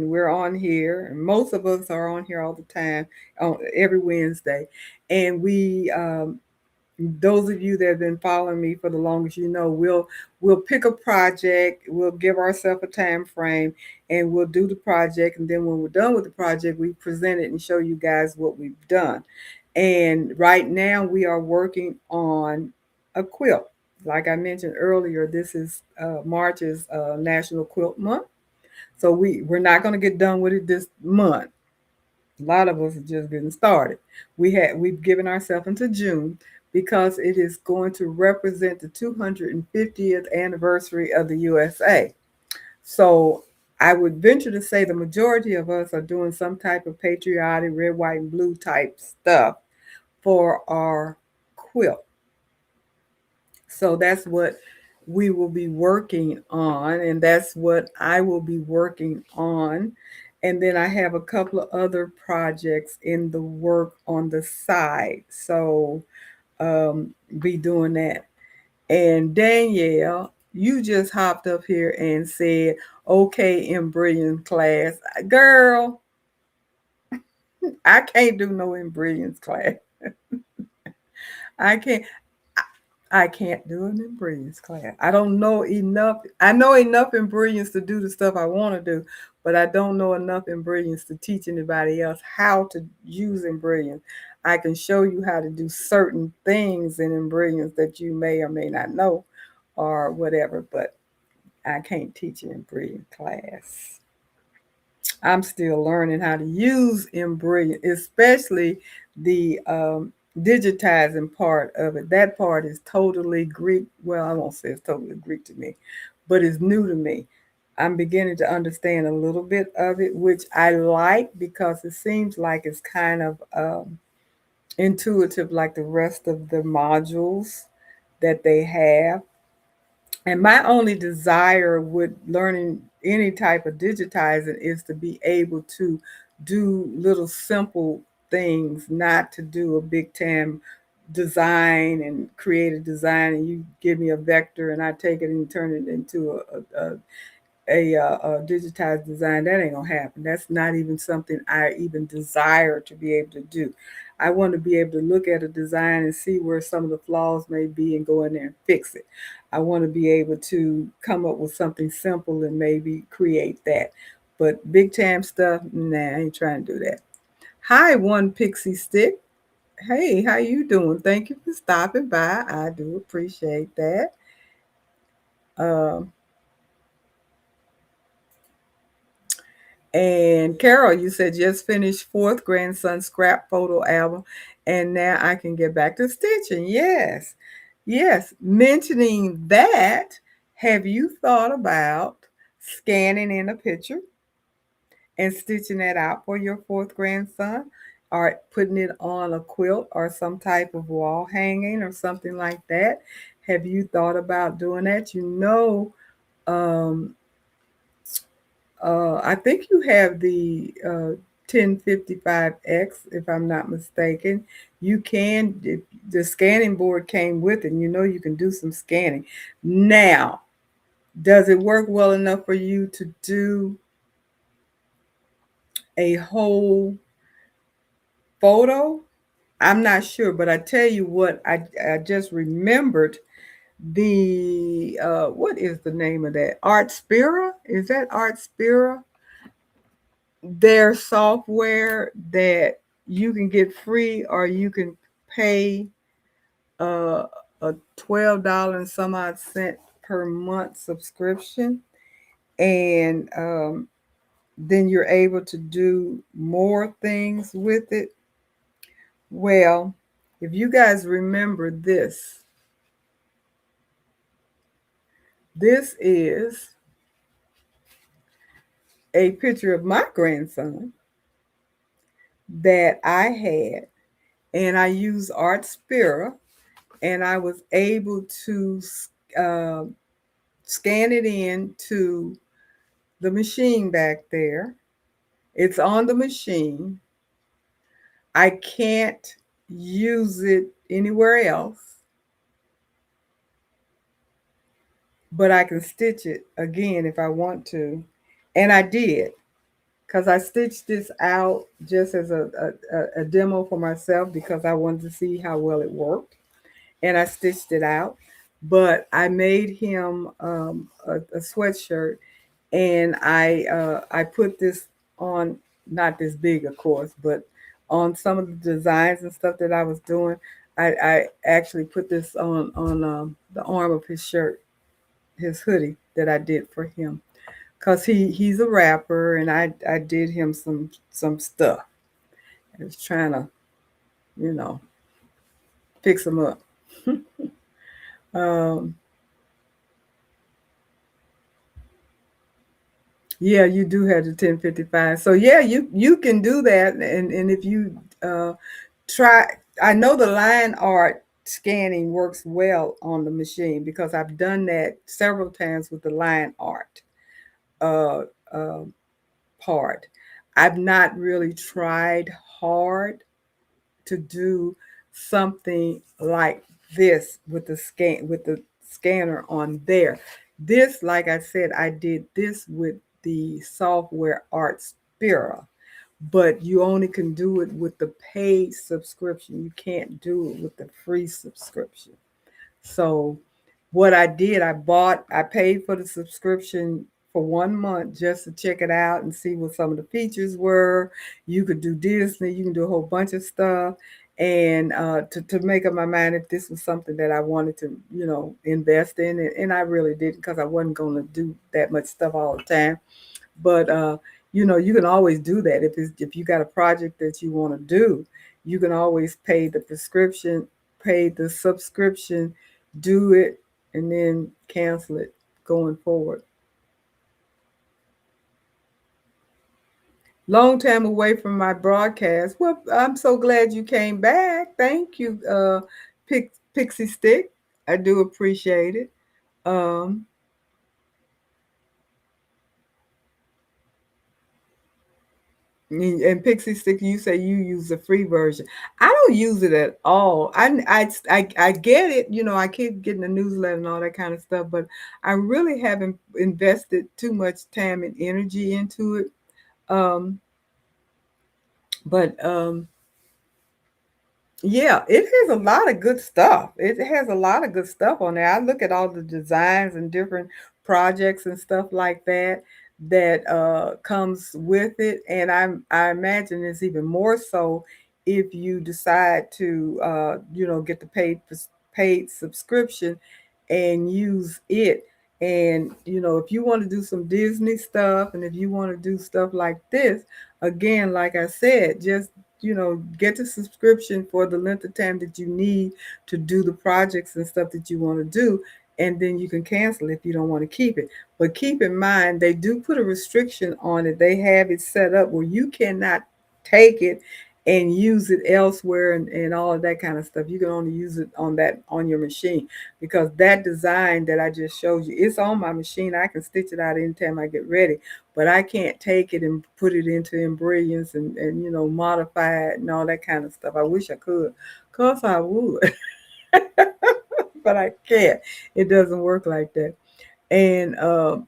we're on here. Most of us are on here all the time, on every Wednesday, and we those of you that have been following me for the longest, we'll pick a project, we'll give ourselves a time frame, and we'll do the project. And then when we're done with the project, we present it and show you guys what we've done. And right now, we are working on a quilt. Like I mentioned earlier, this is March is National Quilt Month, so we're not going to get done with it this month. A lot of us are just getting started. We've given ourselves into June because it is going to represent the 250th anniversary of the USA. So I would venture to say the majority of us are doing some type of patriotic red, white, and blue type stuff for our quilt. So that's what we will be working on, and that's what I will be working on. And then I have a couple of other projects in the work on the side. So be doing that. And Danielle, you just hopped up here and said, okay, in brilliant class. Girl, I can't do no in brilliance class. I can't. I can't do an in brilliance class. I don't know enough. I know enough in brilliance to do the stuff I want to do, but I don't know enough in brilliance to teach anybody else how to use in brilliance. I can show you how to do certain things in brilliance that you may or may not know or whatever, but I can't teach an in brilliant class. I'm still learning how to use Embroidery, especially the digitizing part of it. That part is totally Greek. Well, I won't say it's totally Greek to me, but it's new to me. I'm beginning to understand a little bit of it, which I like because it seems like it's kind of intuitive, like the rest of the modules that they have. And my only desire with learning any type of digitizing is to be able to do little simple things, not to do a big time design and create a design and you give me a vector and I take it and turn it into a digitized design. That ain't gonna happen. That's not even something I even desire to be able to do. I want to be able to look at a design and see where some of the flaws may be and go in there and fix it. I want to be able to come up with something simple and maybe create that. But big time stuff, nah, I ain't trying to do that. Hi, one pixie stick. Hey, how you doing? Thank you for stopping by. I do appreciate that. Um, And Carol, you said just finished fourth grandson scrap photo album, and now I can get back to stitching. Yes, yes. Mentioning that, have you thought about scanning in a picture and stitching that out for your fourth grandson, or putting it on a quilt or some type of wall hanging or something like that? Have you thought about doing that? Um, I think you have the 1055X, if I'm not mistaken. You can, if the scanning board came with it, you know you can do some scanning. Now, does it work well enough for you to do a whole photo? I'm not sure, but I tell you what, I just remembered the, what is the name of that? Art Spira? Is that Art Spira? Their software that you can get free or you can pay uh, a $12 and some odd cent per month subscription, and then you're able to do more things with it. Well, if you guys remember this, this is a picture of my grandson that I had, and I used Art Spira and I was able to uh, scan it in to the machine back there. It's on the machine. I can't use it anywhere else, but I can stitch it again if I want to. And I did, because I stitched this out just as a demo for myself because I wanted to see how well it worked. And I stitched it out. But I made him a sweatshirt, and I put this on, not this big, of course, but on some of the designs and stuff that I was doing. I actually put this on the arm of his shirt, his hoodie that I did for him, cause he's a rapper, and I did him some stuff. I was trying to, you know, fix him up. um, yeah, you do have the 1055. So yeah, you can do that, and if you try, I know the line art scanning works well on the machine because I've done that several times with the line art uh, uh, part. I've not really tried hard to do something like this with the scanner on there. This, like I said, I did this with the software Art Spira, but you only can do it with the paid subscription. You can't do it with the free subscription. So what I did, I paid for the subscription for 1 month just to check it out and see what some of the features were. You could do Disney, you can do a whole bunch of stuff. And to make up my mind if this was something that I wanted to, invest in. And I really didn't, because I wasn't going to do that much stuff all the time. But you can always do that if you got a project that you want to do. You can always pay the subscription, do it, and then cancel it going forward. Long time away from my broadcast. Well, I'm so glad you came back. Thank you, Pixie Stick. I do appreciate it. Um, And Pixie Stick, you say you use the free version. I don't use it at all. I get it. I keep getting the newsletter and all that kind of stuff, but I really haven't invested too much time and energy into it. Um, but yeah, it has a lot of good stuff. It has a lot of good stuff on there. I look at all the designs and different projects and stuff like that comes with it, and I imagine it's even more so if you decide to get the paid subscription and use it. And if you want to do some Disney stuff, and if you want to do stuff like this, again, like I said, just get the subscription for the length of time that you need to do the projects and stuff that you want to do. And then you can cancel if you don't want to keep it. But keep in mind, they do put a restriction on it. They have it set up where you cannot take it and use it elsewhere, and all of that kind of stuff. You can only use it on your machine, because that design that I just showed you, it's on my machine. I can stitch it out anytime I get ready, but I can't take it and put it into Embroidery and modify it and all that kind of stuff. I wish I could, cause I would, but I can't. It doesn't work like that. And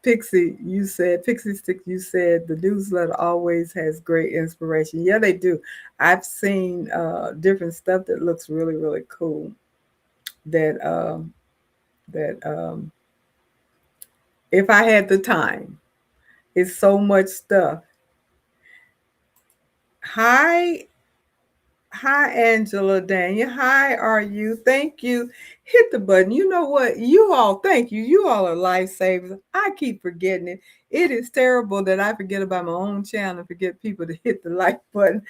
Pixie Stick, you said the newsletter always has great inspiration. Yeah, they do. I've seen different stuff that looks really, really cool. That if I had the time, it's so much stuff. Hi, Hi, Angela Daniel. Hi, are you? Thank you. Hit the button. You know what? You all, thank you. You all are lifesavers. I keep forgetting it. It is terrible that I forget about my own channel and forget people to hit the like button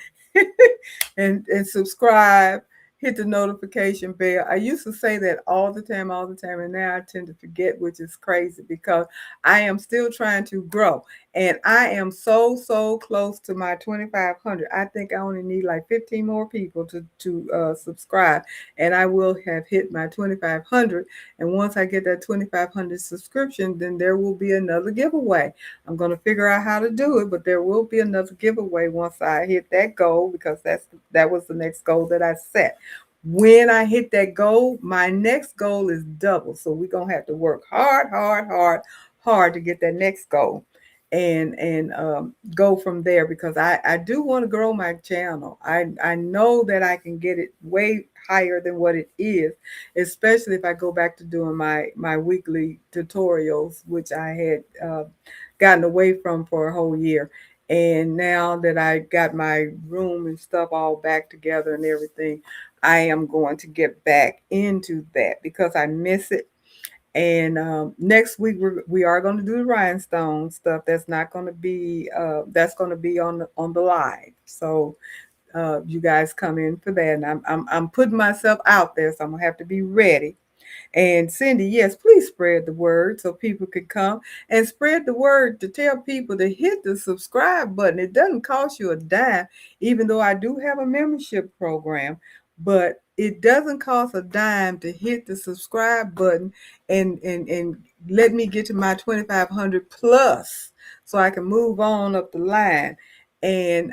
and subscribe, hit the notification bell. I used to say that all the time, and now I tend to forget, which is crazy because I am still trying to grow. And I am so close to my 2,500. I think I only need like 15 more people to subscribe, and I will have hit my 2,500. And once I get that 2,500 subscription, then there will be another giveaway. I'm going to figure out how to do it, but there will be another giveaway once I hit that goal, because that was the next goal that I set. When I hit that goal, my next goal is double. So we're going to have to work hard to get that next goal. and go from there, because I do want to grow my channel. I know that I can get it way higher than what it is, especially if I go back to doing my weekly tutorials, which I had gotten away from for a whole year. And now that I got my room and stuff all back together and everything, I am going to get back into that because I miss it. And next week we are going to do the rhinestone stuff. That's not going to be that's going to be on the live. So you guys come in for that. And I'm putting myself out there, so I'm gonna have to be ready. And Cindy, yes, please spread the word so people can come and spread the word to tell people to hit the subscribe button. It doesn't cost you a dime, even though I do have a membership program, but it doesn't cost a dime to hit the subscribe button and let me get to my 2,500 plus so I can move on up the line. And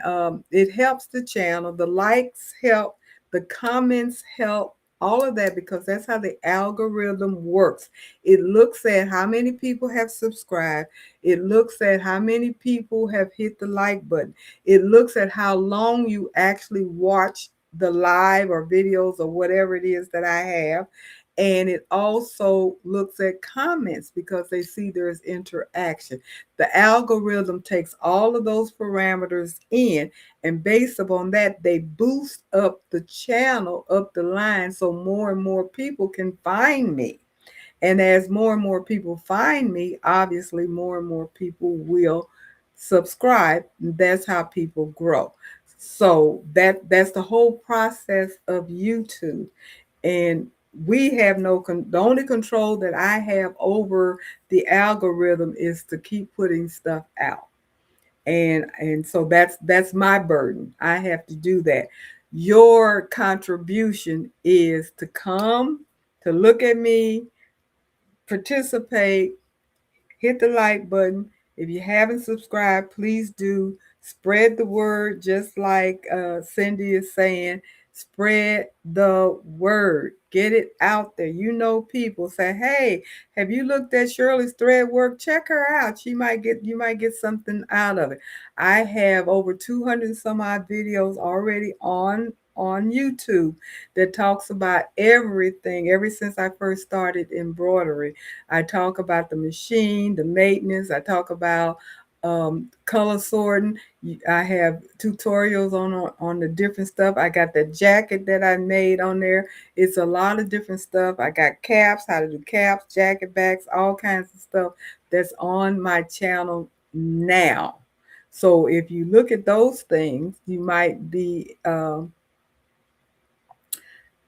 it helps the channel. The likes help, the comments help, all of that, because that's how the algorithm works. It looks at how many people have subscribed. It looks at how many people have hit the like button. It looks at how long you actually watch the live or videos or whatever it is that I have. And it also looks at comments because they see there's interaction. The algorithm takes all of those parameters in, and based upon that, they boost up the channel, up the line, so more and more people can find me. And as more and more people find me, obviously more and more people will subscribe. That's how people grow. So that's the whole process of YouTube. And we have the only control that I have over the algorithm is to keep putting stuff out. And so that's my burden. I have to do that. Your contribution is to come, to look at me, participate, hit the like button. If you haven't subscribed, please do. Spread the word, just like Cindy is saying. Spread the word. Get it out there. You know, people say, "Hey, have you looked at Shirley's thread work? Check her out. You might get something out of it." I have over 200 some odd videos already on YouTube that talks about everything ever since I first started embroidery. I talk about the machine, the maintenance. I talk about color sorting. I have tutorials on the different stuff. I got the jacket that I made on there. It's a lot of different stuff. I got caps, how to do caps, jacket backs, all kinds of stuff that's on my channel now. So if you look at those things, you might be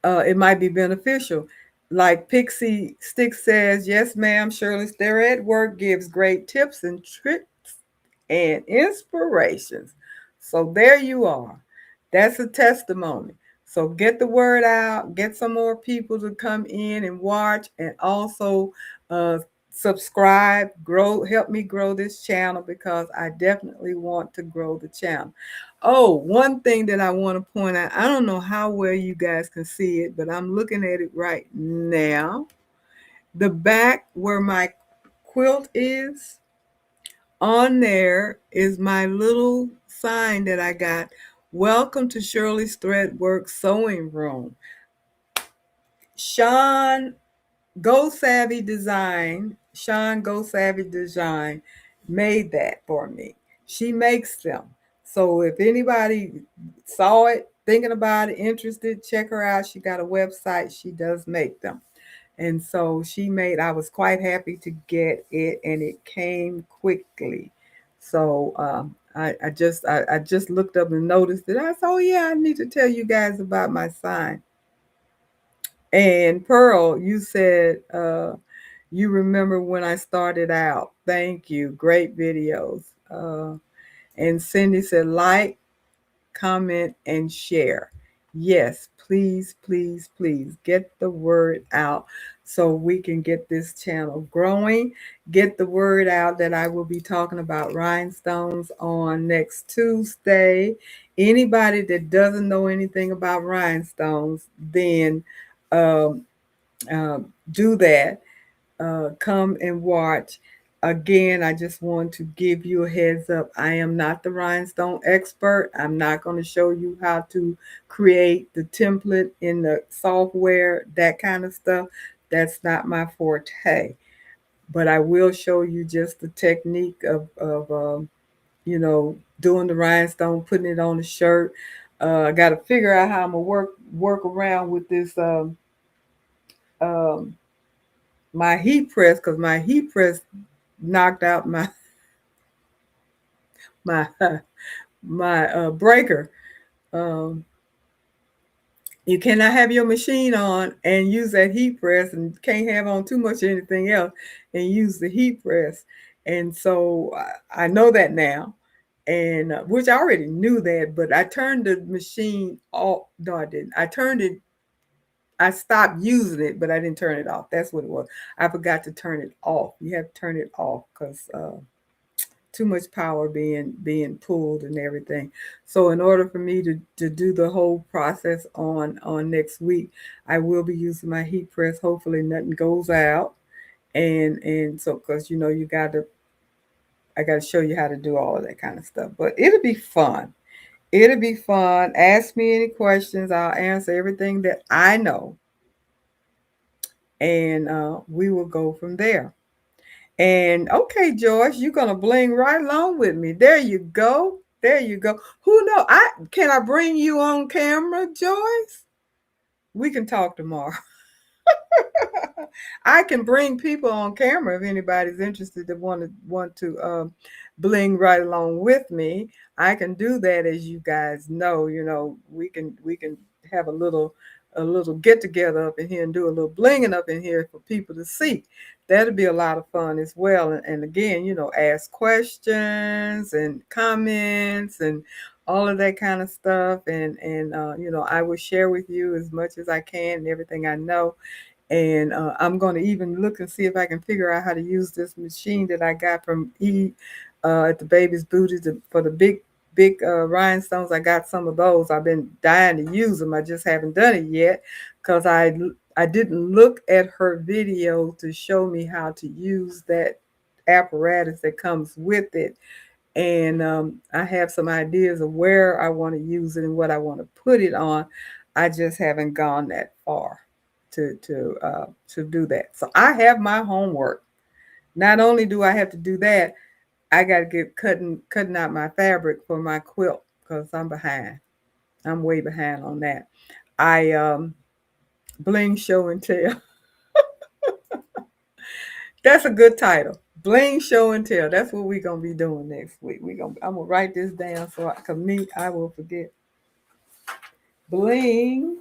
it might be beneficial. Like Pixie Stick says, yes, ma'am, Shirley's there at work gives great tips and tricks and inspirations. So there you are. That's a testimony. So get the word out, get some more people to come in and watch, and also uh, subscribe, grow, help me grow this channel, because I definitely want to grow the channel. Oh, one thing that I want to point out, I don't know how well you guys can see it, but I'm looking at it right now. The back where my quilt is, on there is my little sign that I got. Welcome to Shirley's Threadwork Sewing Room. Sean Go Savvy Design, Sean Go Savvy Design made that for me. She makes them. So if anybody saw it, thinking about it, interested, check her out. She got a website. She does make them. And so I was quite happy to get it, and it came quickly. So I just looked up and noticed it. I said, oh yeah, I need to tell you guys about my sign. And Pearl, you said you remember when I started out. Thank you. Great videos. And Cindy said, like, comment, and share. Yes, please, please, please get the word out so we can get this channel growing. Get the word out that I will be talking about rhinestones on next Tuesday. Anybody that doesn't know anything about rhinestones, then do that. Come and watch. Again, I just want to give you a heads up. I am not the rhinestone expert. I'm not going to show you how to create the template in the software, that kind of stuff. That's not my forte. But I will show you just the technique of doing the rhinestone, putting it on the shirt. I got to figure out how I'm gonna work around with this um, my heat press, because my heat press knocked out my my breaker. Um, you cannot have your machine on and use that heat press, and can't have on too much of anything else and use the heat press. And so I know that now, and which I already knew that, but I turned the machine off. No, I didn't. I turned it. I stopped using it, but I didn't turn it off. That's what it was. I forgot to turn it off. You have to turn it off because too much power being pulled and everything. So in order for me to do the whole process on next week, I will be using my heat press. Hopefully nothing goes out. And so because I gotta show you how to do all of that kind of stuff. But it'll be fun. It'll be fun. Ask me any questions. I'll answer everything that I know. And we will go from there. And okay, Joyce, you're gonna bling right along with me. There you go. There you go. Who know? I bring you on camera, Joyce? We can talk tomorrow. I can bring people on camera if anybody's interested that want to bling right along with me. I can do that, as you guys know. We can have a little get together up in here and do a little blinging up in here for people to see. That'll be a lot of fun as well. And again, ask questions and comments and all of that kind of stuff. And I will share with you as much as I can and everything I know. And I'm going to even look and see if I can figure out how to use this machine that I got from at the Baby's Booty for the big rhinestones. I got some of those. I've been dying to use them. I just haven't done it yet because I didn't look at her video to show me how to use that apparatus that comes with it. And I have some ideas of where I want to use it and what I want to put it on. I just haven't gone that far to do that. So I have my homework. Not only do I have to do that, I got to get cutting out my fabric for my quilt because I'm behind. I'm way behind on that. I bling show and tell. That's a good title. Bling show and tell. That's what we're gonna be doing next week. I'm gonna write this down so I will forget. Bling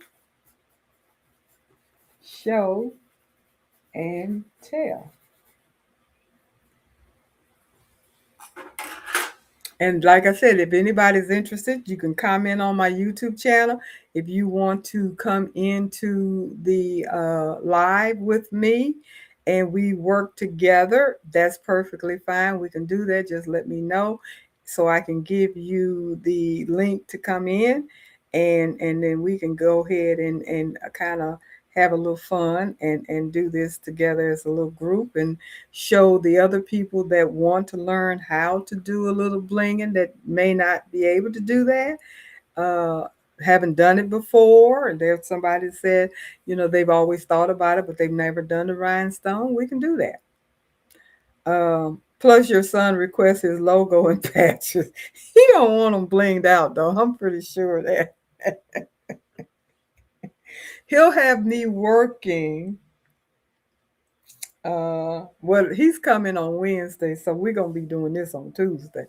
show and tell. And like I said, if anybody's interested, you can comment on my YouTube channel. If you want to come into the live with me and we work together, that's perfectly fine. We can do that. Just let me know so I can give you the link to come in, and then we can go ahead and kind of have a little fun and do this together as a little group and show the other people that want to learn how to do a little blinging that may not be able to do that, uh, haven't done it before. And there's somebody that said, they've always thought about it, but they've never done the rhinestone. We can do that. Plus, your son requests his logo and patches. He don't want them blinged out, though. I'm pretty sure that he'll have me working. Well, he's coming on Wednesday, so we're gonna be doing this on Tuesday.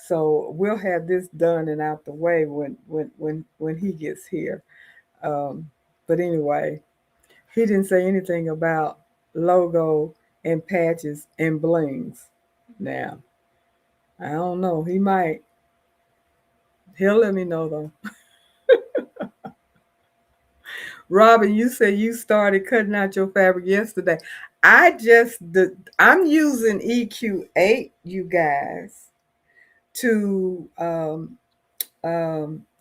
So we'll have this done and out the way when he gets here. But anyway, he didn't say anything about logo and patches and blings. Now, I don't know. He might. He'll let me know though. Robin, you said you started cutting out your fabric yesterday. I'm using EQ8, you guys, to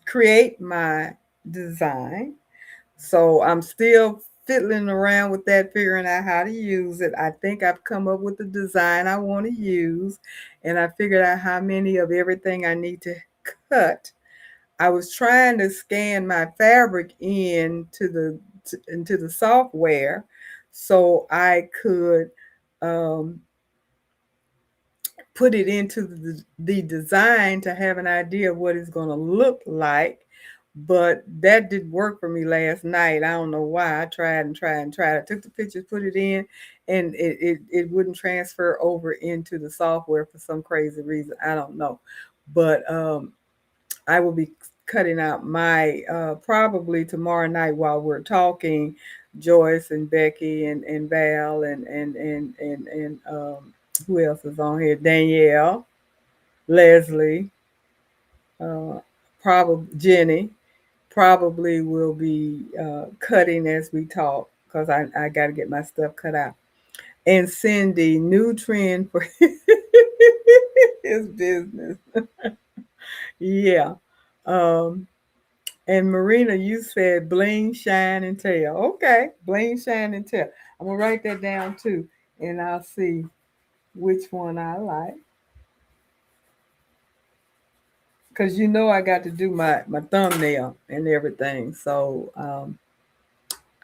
create my design. So I'm still fiddling around with that, figuring out how to use it. I think I've come up with the design I want to use, and I figured out how many of everything I need to cut. I was trying to scan my fabric into the software so I could um, put it into the design to have an idea of what it's going to look like. But that didn't work for me last night. I don't know why. I tried and tried and tried. I took the pictures, put it in, and it wouldn't transfer over into the software for some crazy reason. I don't know. But I will be cutting out my probably tomorrow night while we're talking, Joyce and Becky and Val and who else is on here? Danielle, Leslie, uh, probably Jenny. Probably will be cutting as we talk because I got to get my stuff cut out. And Cindy, new trend for his business. Yeah. Um, and Marina, you said bling, shine, and tell. Okay, bling, shine, and tell. I'm gonna write that down too, and I'll see which one I like. Cause you know I got to do my thumbnail and everything, so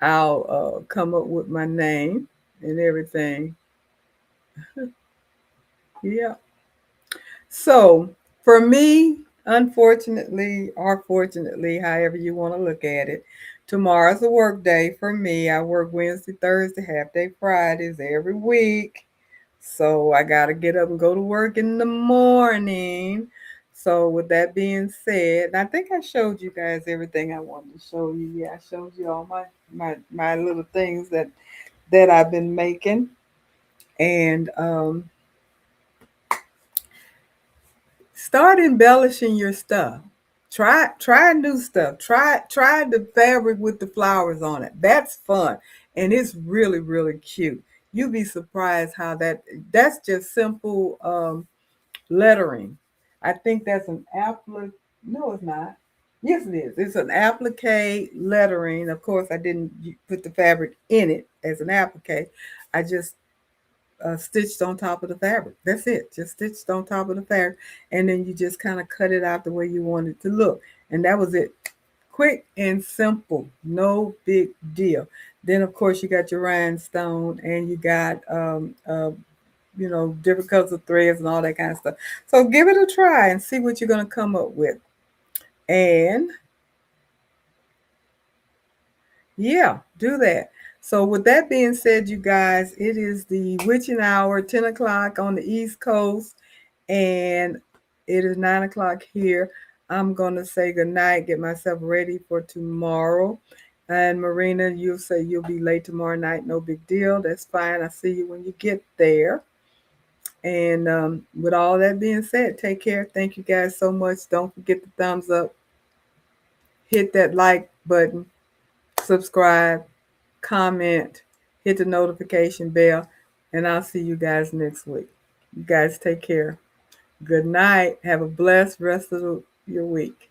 I'll come up with my name and everything. Yeah. So for me, unfortunately or fortunately, however you want to look at it, tomorrow's a work day for me. I work Wednesday, Thursday, half day Fridays every week. So I got to get up and go to work in the morning. So with that being said, I think I showed you guys everything I wanted to show you. Yeah, I showed you all my little things that I've been making. And start embellishing your stuff. Try new stuff. Try the fabric with the flowers on it. That's fun, and it's really cute. You'll be surprised how that's just simple lettering. I think that's an applique. No, it's not. Yes, it is. It's an applique lettering. Of course, I didn't put the fabric in it as an applique. I just stitched on top of the fabric. That's it. Just stitched on top of the fabric, and then you just kind of cut it out the way you want it to look, and that was it. Quick and simple, no big deal. Then of course you got your rhinestone, and you got different colors of threads and all that kind of stuff. So give it a try and see what you're gonna come up with. And yeah, do that. So with that being said, you guys, it is the witching hour, 10 o'clock on the East Coast, and it is 9 o'clock here. I'm gonna say goodnight, get myself ready for tomorrow. And Marina, you'll say you'll be late tomorrow night. No big deal. That's fine. I see you when you get there. And with all that being said, take care. Thank you guys so much. Don't forget the thumbs up, hit that like button, subscribe, comment, hit the notification bell, and I'll see you guys next week. You guys take care. Good night. Have a blessed rest of your week.